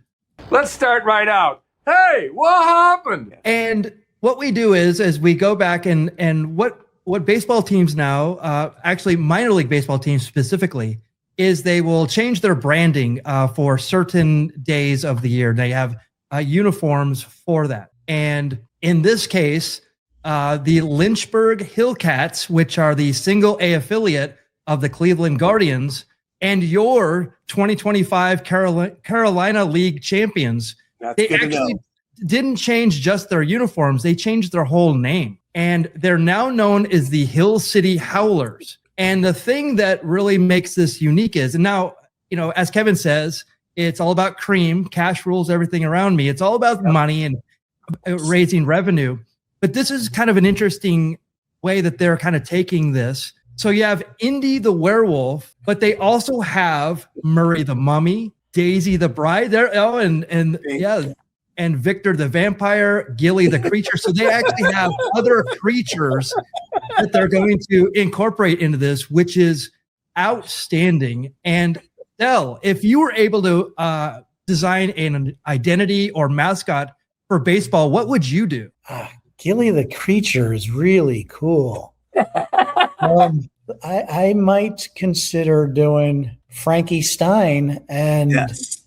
Let's start right out. Hey, what happened? And what we do is we go back and what baseball teams now, actually minor league baseball teams specifically, is they will change their branding for certain days of the year. They have uniforms for that. And in this case, the Lynchburg Hillcats, which are the single A affiliate of the Cleveland Guardians, and your 2025 Carolina League champions, they actually didn't change just their uniforms. They changed their whole name. And they're now known as the Hill City Howlers. And the thing that really makes this unique is, and now, as Kevin says, it's all about cream, cash rules everything around me. It's all about money and raising revenue. But this is kind of an interesting way that they're kind of taking this. So you have Indy the werewolf, but they also have Murray the mummy, Daisy the bride there. Oh, and Victor the vampire, Gilly the creature. So they actually have other creatures that they're going to incorporate into this, which is outstanding. And Del, if you were able to design an identity or mascot for baseball, what would you do? Gilly the creature is really cool. I might consider doing Frankie Stein and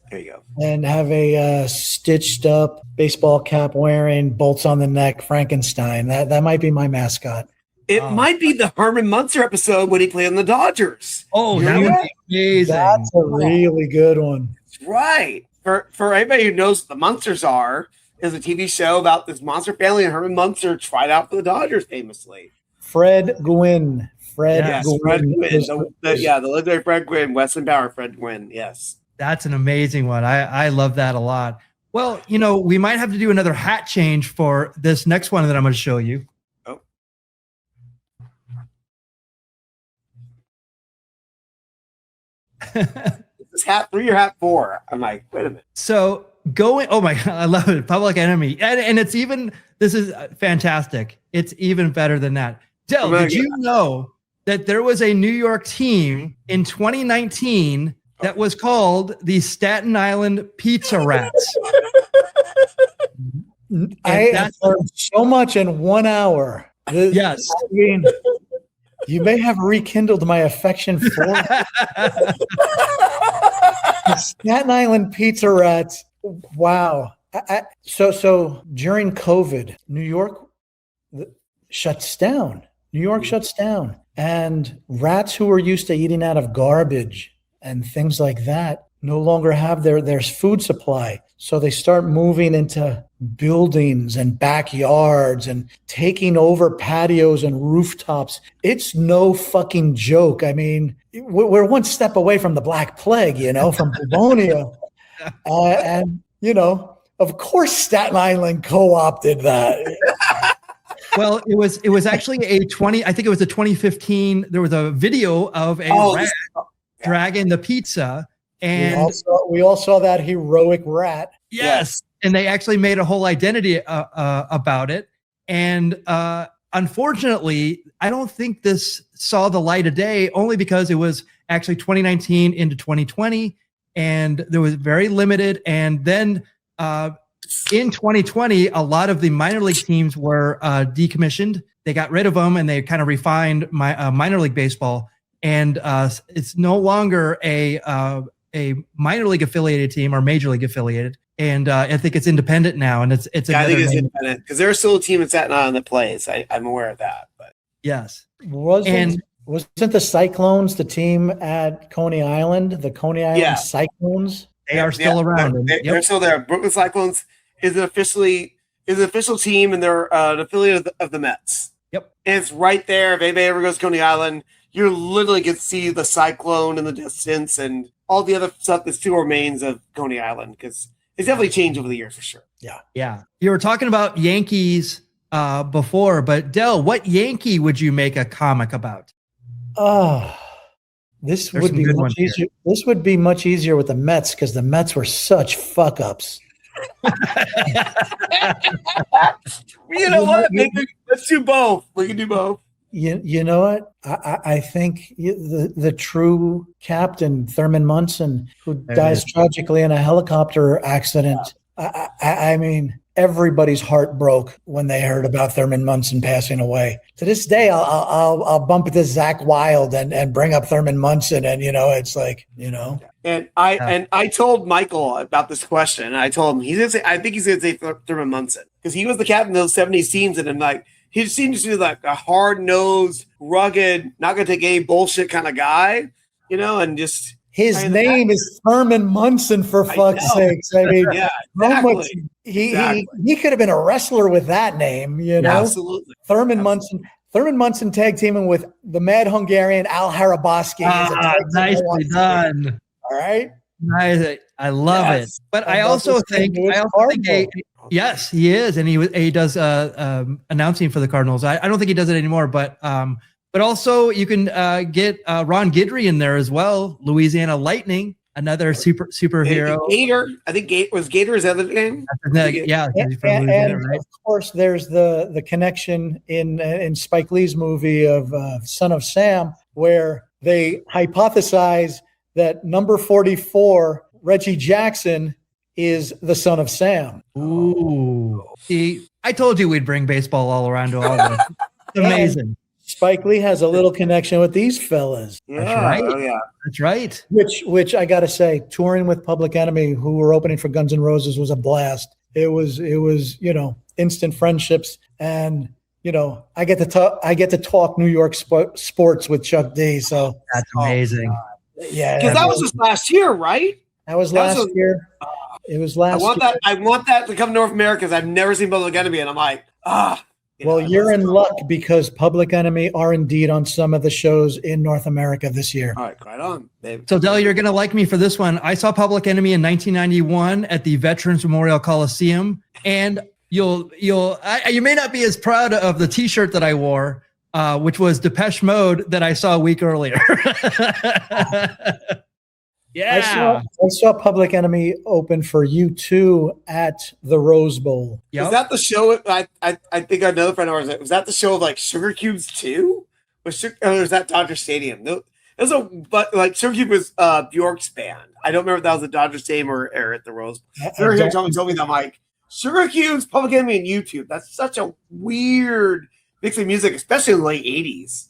there you go. And have a stitched up baseball cap wearing, bolts on the neck Frankenstein. That might be my mascot. It might be the Herman Munster episode when he played on the Dodgers. Oh, that would be amazing. That's a really good one. That's right. For anybody who knows what the Munsters are, is a TV show about this monster family, and Herman Munster tried out for the Dodgers famously. Fred Gwynn. Fred Gwynn. Gwynn. The legendary Fred Gwynn, Western Power Fred Gwynn. Yes. That's an amazing one. I love that a lot. Well, we might have to do another hat change for this next one that I'm going to show you. Oh. Is hat 3 or hat 4? I'm like, wait a minute. So oh my God, I love it. Public Enemy. And it's even, this is fantastic. It's even better than that. Del, did you know that there was a New York team in 2019 that was called the Staten Island Pizza Rats? I have learned so much in 1 hour. Yes. I mean, you may have rekindled my affection for the Staten Island Pizza Rats. Wow. So during COVID, New York shuts down. New York shuts down. And rats who were used to eating out of garbage and things like that no longer have their food supply. So they start moving into buildings and backyards and taking over patios and rooftops. It's no fucking joke. I mean, we're one step away from the Black Plague, from pneumonia. And, of course, Staten Island co-opted that. Well, it was actually I think it was a 2015. There was a video of a rat dragging the pizza. And we all saw that heroic rat. Yes. And they actually made a whole identity about it. And unfortunately, I don't think this saw the light of day, only because it was actually 2019 into 2020. And there was very limited. And then in 2020, a lot of the minor league teams were decommissioned. They got rid of them and they kind of refined minor league baseball. And it's no longer a minor league affiliated team or major league affiliated. And I think it's independent now. And I think it's independent because there's still a team in Staten Island that plays. I'm aware of that. But yes. Wasn't the Cyclones the team at Coney Island? The Coney Island Cyclones? They are still around. They're still there. Brooklyn Cyclones is an official team, and they're an affiliate of the Mets. Yep. And it's right there. If anybody ever goes to Coney Island, you literally can see the Cyclone in the distance and all the other stuff that still remains of Coney Island, because it's definitely changed over the years for sure. Yeah. You were talking about Yankees before, but Del, what Yankee would you make a comic about? This would be much easier. This would be much easier with the Mets because the Mets were such fuck ups. You know what? Let's do both. We can do both. You know what? I think the true captain, Thurman Munson, who dies tragically in a helicopter accident. I mean, everybody's heart broke when they heard about Thurman Munson passing away. To this day, I'll bump into Zach Wilde and bring up Thurman Munson, and it's like. And I told Michael about this question, and I told him I think he's gonna say Thurman Munson because he was the captain of those '70s teams, and then he seems to be like a hard-nosed, rugged, not gonna take any bullshit kind of guy, and just. His name is Thurman Munson, for fuck's sakes. I mean, exactly. He could have been a wrestler with that name, Absolutely. Thurman Munson tag teaming with the Mad Hungarian Al Harabaski. Nicely done. All right. Nice. I love it. But I also think yes, he is, and he does announcing for the Cardinals. I don't think he does it anymore, but also you can get Ron Guidry in there as well. Louisiana Lightning, another superhero. Gator, I think was Gator's other name. Yeah, and right? Of course, there's the connection in Spike Lee's movie of Son of Sam, where they hypothesize that number 44, Reggie Jackson, is the son of Sam. Ooh, see, I told you we'd bring baseball all around to all of us. Amazing. Spike Lee has a little connection with these fellas. Yeah, that's right. Oh, yeah. That's right. Which I gotta say, touring with Public Enemy, who were opening for Guns N' Roses, was a blast. It was instant friendships, and I get to talk New York sports with Chuck D. So that's amazing. Yeah, because that was just last year, right? That was last year. It was last. I want that to come to North America because I've never seen Public Enemy, and I'm like, you're in luck because Public Enemy are indeed on some of the shows in North America this year. All right, right on, baby. So, Del, you're going to like me for this one. I saw Public Enemy in 1991 at the Veterans Memorial Coliseum, and you may not be as proud of the T-shirt that I wore, which was Depeche Mode that I saw a week earlier. Yeah, I saw Public Enemy open for U2 at the Rose Bowl. Yep. Was that the show? I think another friend of ours. Was that the show of Sugar Cubes 2? Or was that Dodger Stadium? No, it was Sugar Cube was Bjork's band. I don't remember if that was at Dodger Stadium or at the Rose Bowl. Someone told me that I'm like, Sugar Cubes, Public Enemy, and YouTube. That's such a weird mix of music, especially in the late 80s,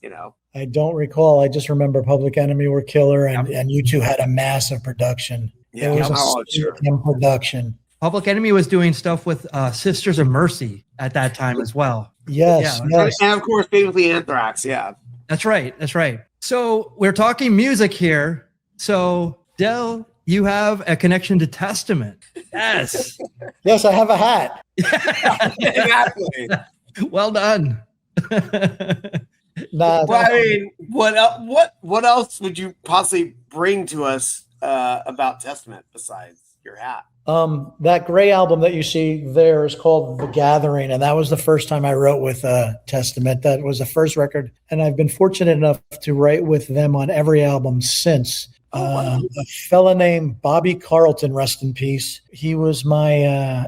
I don't recall. I just remember Public Enemy were killer, and U2 had a massive production. Yeah, it was a production. Public Enemy was doing stuff with Sisters of Mercy at that time as well. Yes. And of course, famously Anthrax. Yeah, That's right. That's right. So we're talking music here. So Del, you have a connection to Testament. Yes. Yes, I have a hat. Exactly. Well done. Nah, Well, I mean, what else would you possibly bring to us about Testament besides your hat? that gray album that you see there is called The Gathering, and that was the first time I wrote with Testament. That was the first record, and I've been fortunate enough to write with them on every album since. A fella named Bobby Carlton, rest in peace. He was my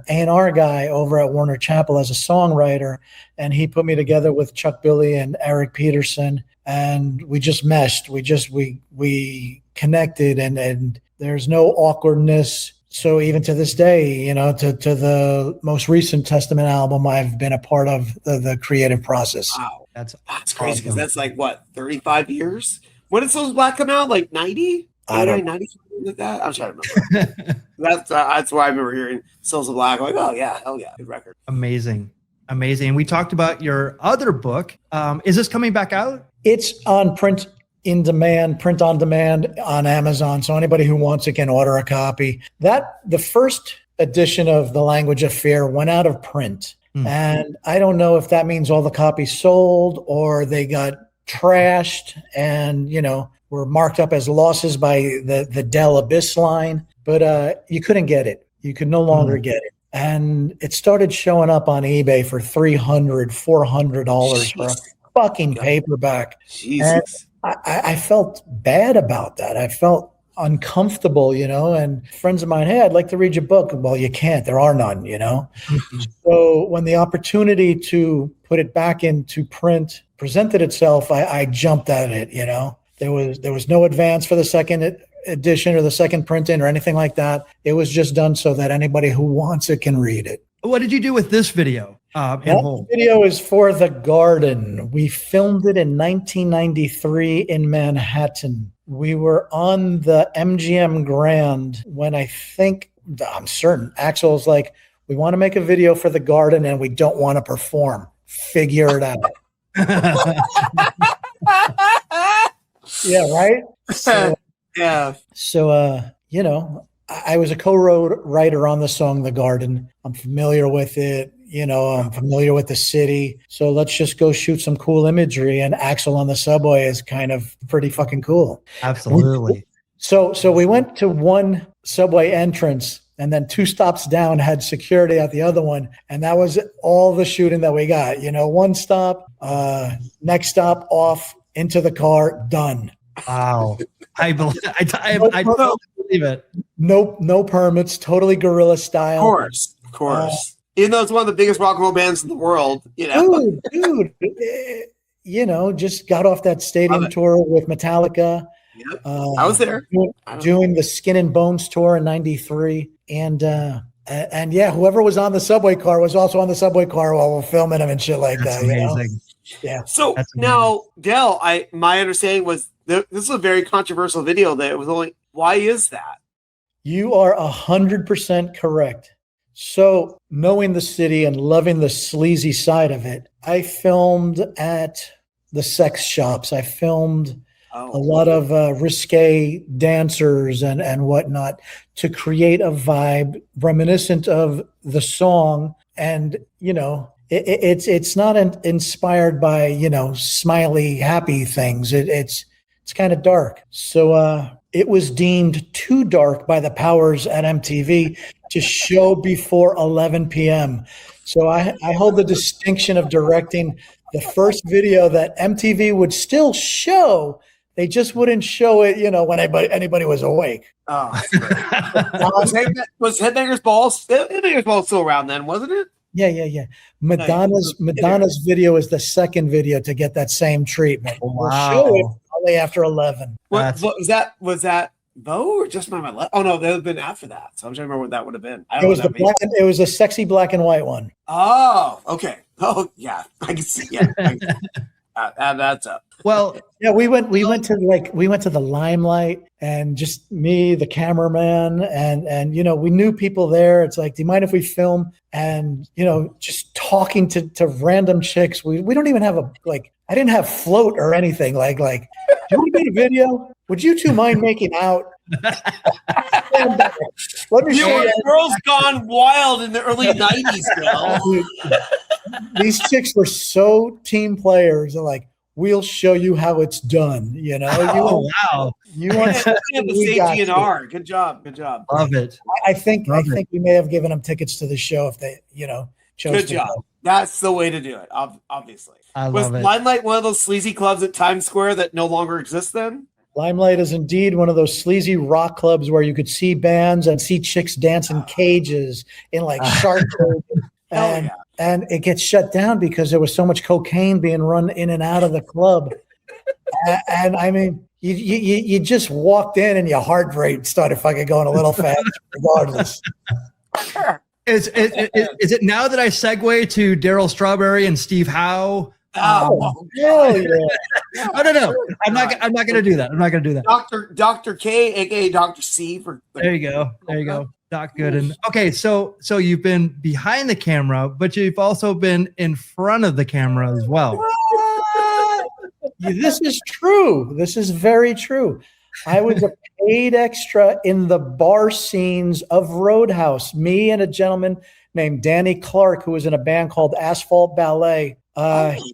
A&R guy over at Warner Chappell as a songwriter, and he put me together with Chuck Billy and Eric Peterson, and we just meshed. We connected, and there's no awkwardness. So even to this day, to the most recent Testament album, I've been a part of the creative process. Wow, That's crazy because awesome. that's like what 35 years. When did Souls Black come out? Like 90? I don't 90 something like that. I'm trying to remember. that's why I remember hearing Souls of Black. I'm like, oh yeah, hell yeah, good record. Amazing. And we talked about your other book. Is this coming back out? It's on print on demand on Amazon. So anybody who wants it can order a copy. The first edition of The Language of Fear went out of print. And I don't know if that means all the copies sold or they got trashed and, were marked up as losses by the Dell Abyss line, but you couldn't get it. You could no longer get it. And it started showing up on eBay for $300, $400 for a fucking paperback. Jesus. And I felt bad about that. I felt uncomfortable, and friends of mine, hey, I'd like to read your book. Well, you can't. There are none, So when the opportunity to put it back into print presented itself, I jumped at it, There was no advance for the second edition or the second printing or anything like that. It was just done so that anybody who wants it can read it. What did you do with this video? That video is for The Garden. We filmed it in 1993 in Manhattan. We were on the MGM Grand when I'm certain, Axel's like, we want to make a video for The Garden and we don't want to perform. Figure it out. Yeah, right? So, Yeah. So, I was a co-writer on the song The Garden. I'm familiar with it. I'm familiar with the city. So let's just go shoot some cool imagery. And Axel on the subway is kind of pretty fucking cool. Absolutely. So we went to one subway entrance and then 2 stops down had security at the other one. And that was all the shooting that we got. One stop, next stop off, into the car, done. Wow. I totally believe it. No permits, totally guerrilla style. Of course. Even though it's one of the biggest rock and roll bands in the world, Dude, just got off that stadium tour with Metallica. Yep. I was there. Doing the Skin and Bones tour in 93. And yeah, whoever was on the subway car was also on the subway car while we're filming them and shit like That's that. amazing. Yeah. So now, Del, my understanding was this is a very controversial video that it was only, why is that? You are 100% correct. So knowing the city and loving the sleazy side of it, I filmed at the sex shops. I filmed a lot of risque dancers and whatnot to create a vibe reminiscent of the song. And, it's not inspired by, smiley, happy things. It's kind of dark. So it was deemed too dark by the powers at MTV to show before 11 p.m. So I hold the distinction of directing the first video that MTV would still show. They just wouldn't show it, when anybody was awake. Oh, was Headbangers Ball still around then, wasn't it? Yeah. Madonna's video is the second video to get that same treatment. Wow. We'll show it probably after 11. What was that Bo or just my left? Oh no, that would have been after that. So I'm trying to remember what that would have been. It was a sexy black and white one. Oh, okay. Oh yeah, I can see. Yeah, add that up. Well, yeah, we went to the Limelight and just me, the cameraman, and we knew people there. It's like, do you mind if we film? And just talking to random chicks. We don't even have a I didn't have float or anything. Like, do we get a video? Would you two mind making out? Let me You show were you. Girls Gone Wild in the early 90s, Bill. These chicks were so team players. They're like, we'll show you how it's done. You know, Wow. you want Yeah, the we got safety and you. R. Good job. Love it. I think we may have given them tickets to the show if they, chose Good to job. go. That's the way to do it, obviously. I Was love it. Limelight one of those sleazy clubs at Times Square that no longer exist then? Limelight is indeed one of those sleazy rock clubs where you could see bands and see chicks dance in cages in like shark Hell and it gets shut down because there was so much cocaine being run in and out of the club. And I mean, you just walked in and your heart rate started fucking going a little fast regardless. Is it now that I segue to Daryl Strawberry and Steve Howe? Oh, Hell yeah. No. I'm not going to do that. I'm not going to do that. Dr. K, aka Dr. C. There you go. Doc Gooden. Okay, so you've been behind the camera, but you've also been in front of the camera as well. This is true. This is very true. I was a paid extra in the bar scenes of Roadhouse. Me and a gentleman named Danny Clark, who was in a band called Asphalt Ballet.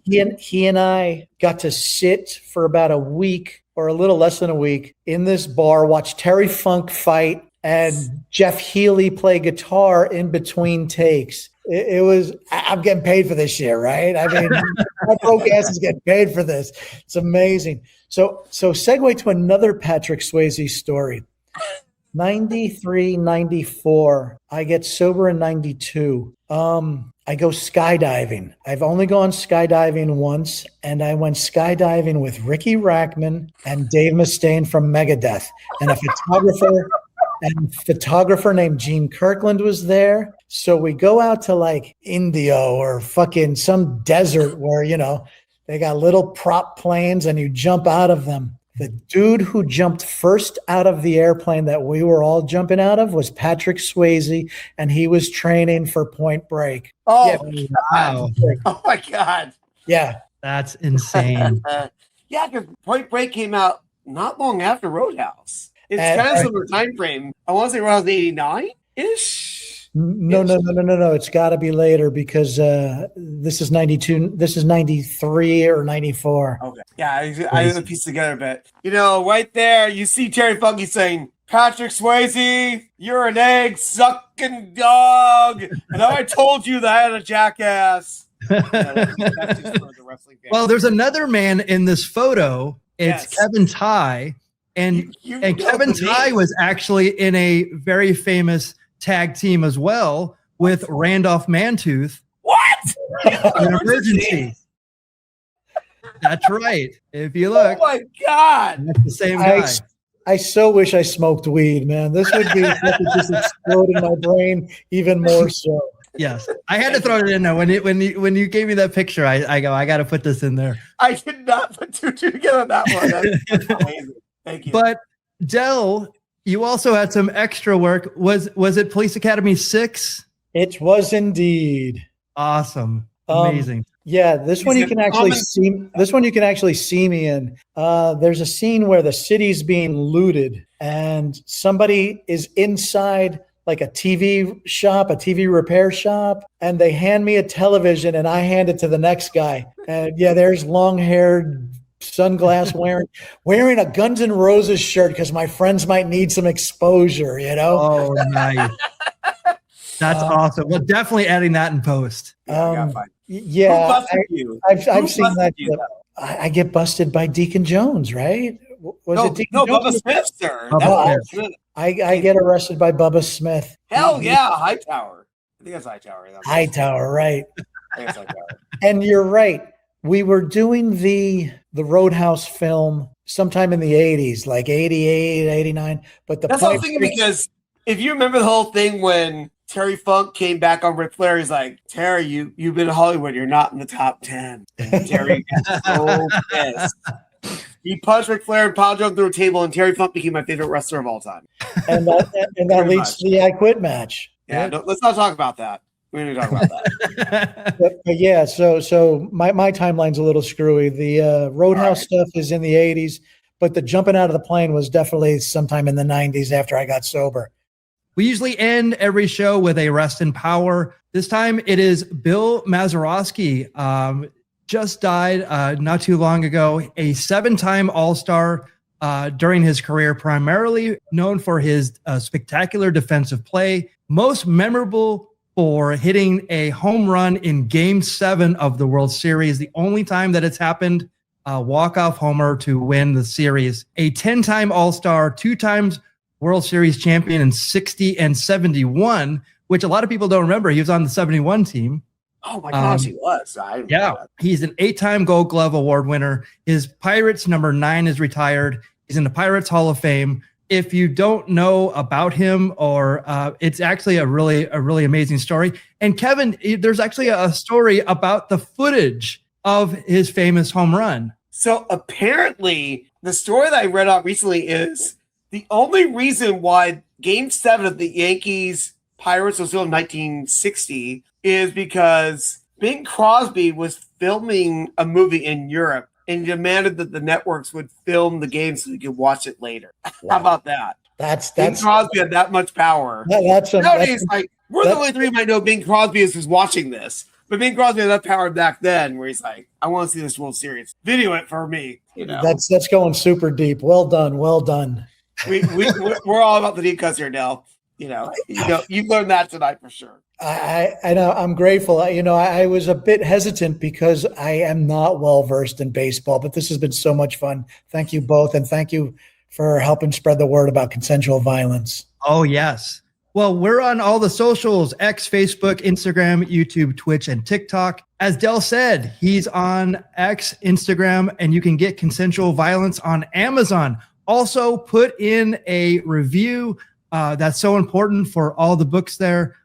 He and I got to sit for about a week or a little less than a week in this bar, watch Terry Funk fight and Jeff Healey play guitar in between takes. It was, I'm getting paid for this shit, right? I mean, my broke ass is getting paid for this. It's amazing. So segue to another Patrick Swayze story. 93, 94. I get sober in 92. I go skydiving. I've only gone skydiving once, and I went skydiving with Ricky Rackman and Dave Mustaine from Megadeth, and a photographer named Gene Kirkland was there. So we go out to like India or fucking some desert where, they got little prop planes and you jump out of them. The dude who jumped first out of the airplane that we were all jumping out of was Patrick Swayze, and he was training for Point Break. Oh, Yeah. Wow. Oh my God. Yeah. That's insane. Yeah, because Point Break came out not long after Roadhouse. It's kind of similar time frame. I want to say Roadhouse 89-ish. No. It's got to be later because this is 92. This is 93 or 94. Okay. Yeah, I have a piece together, but right there, you see Terry Funky saying, "Patrick Swayze, you're an egg sucking dog," and I told you that I had a jackass. That's just for the wrestling fans. Well, there's another man in this photo. It's Yes. Kevin Tighe, and You and know Kevin the name. Tighe was actually in a very famous tag team as well with Randolph Mantooth What? in Emergency. That's right. If you look, Oh my God. that's the same guy. I so wish I smoked weed, man. This would be just explode in my brain even more so. Yes, I had to throw it in there when you gave me that picture. I got to put this in there. I did not put two together on that one. That's amazing. Thank you. But Del, you also had some extra work. Was it Police Academy 6? It was indeed. Awesome, amazing. Yeah, this one you can actually see. This one you can actually see me in. There's a scene where the city's being looted, and somebody is inside like a TV shop, a TV repair shop, and they hand me a television, and I hand it to the next guy. And yeah, there's long-haired, sunglass wearing a Guns N' Roses shirt because my friends might need some exposure. Oh, nice. That's awesome. Well, definitely adding that in post. Yeah, Who busted you? I've seen that. I get busted by Deacon Jones, right? Was it Deacon Jones? Bubba Smith, sir. Bubba That's Smith. Smith. I get arrested by Bubba Smith. Hell yeah, Hightower. I think that's Hightower. Hightower, right? I think it's Hightower. And you're right. We were doing the Roadhouse film sometime in the 80s, like 88, 89. But That's what I'm thinking, because if you remember the whole thing when Terry Funk came back on Ric Flair, he's like, "Terry, you've been in Hollywood. You're not in the top 10." And Terry gets so pissed. He punched Ric Flair and pile drove through a table, and Terry Funk became my favorite wrestler of all time. and that leads to the I Quit match. Yeah, let's not talk about that. We need to talk about that. But yeah, so my timeline's a little screwy. The Roadhouse stuff is in the 80s, but the jumping out of the plane was definitely sometime in the 90s after I got sober. We usually end every show with a rest in power. This time it is Bill Mazeroski. Just died not too long ago, a 7-time All-Star during his career, primarily known for his spectacular defensive play, most memorable for hitting a home run in Game 7 of the World Series, the only time that it's happened, a walk-off homer to win the series. A 10-time All-Star, 2 times World Series champion in 60 and 71, which a lot of people don't remember. He was on the 71 team. Oh my gosh, he was. He's an 8-time Gold Glove Award winner. His Pirates number 9 is retired. He's in the Pirates Hall of Fame. If you don't know about him, or it's actually a really amazing story. And Kevin, there's actually a story about the footage of his famous home run. So apparently, the story that I read out recently is the only reason why Game 7 of the Yankees Pirates was still in 1960 is because Bing Crosby was filming a movie in Europe and demanded that the networks would film the game so you could watch it later. Wow. How about that? That's Bing Crosby had that much power. Nowadays, we're the only three who might know Bing Crosby is watching this. But Bing Crosby had that power back then where he's like, I want to see this World Series. Video it for me. You know, that's going super deep. Well done. We're all about the deep cuts here, Del. You've learned that tonight for sure. I know. I'm grateful. I was a bit hesitant because I am not well versed in baseball, but this has been so much fun. Thank you both, and thank you for helping spread the word about consensual violence. Oh yes. Well, we're on all the socials: X, Facebook, Instagram, YouTube, Twitch, and TikTok. As Del said, he's on X, Instagram, and you can get Consensual Violence on Amazon. Also, put in a review. That's so important for all the books there.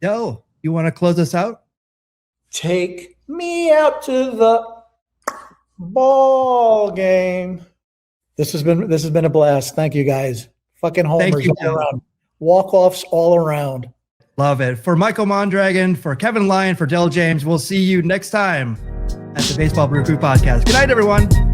Del, you want to close us out? Take me out to the ball game. This has been a blast. Thank you, guys. Fucking homers all around. Walk-offs all around. Love it. For Michael Mondragon, for Kevin Lyon, for Del James, we'll see you next time at the Baseball Brew Crew Podcast. Good night, everyone.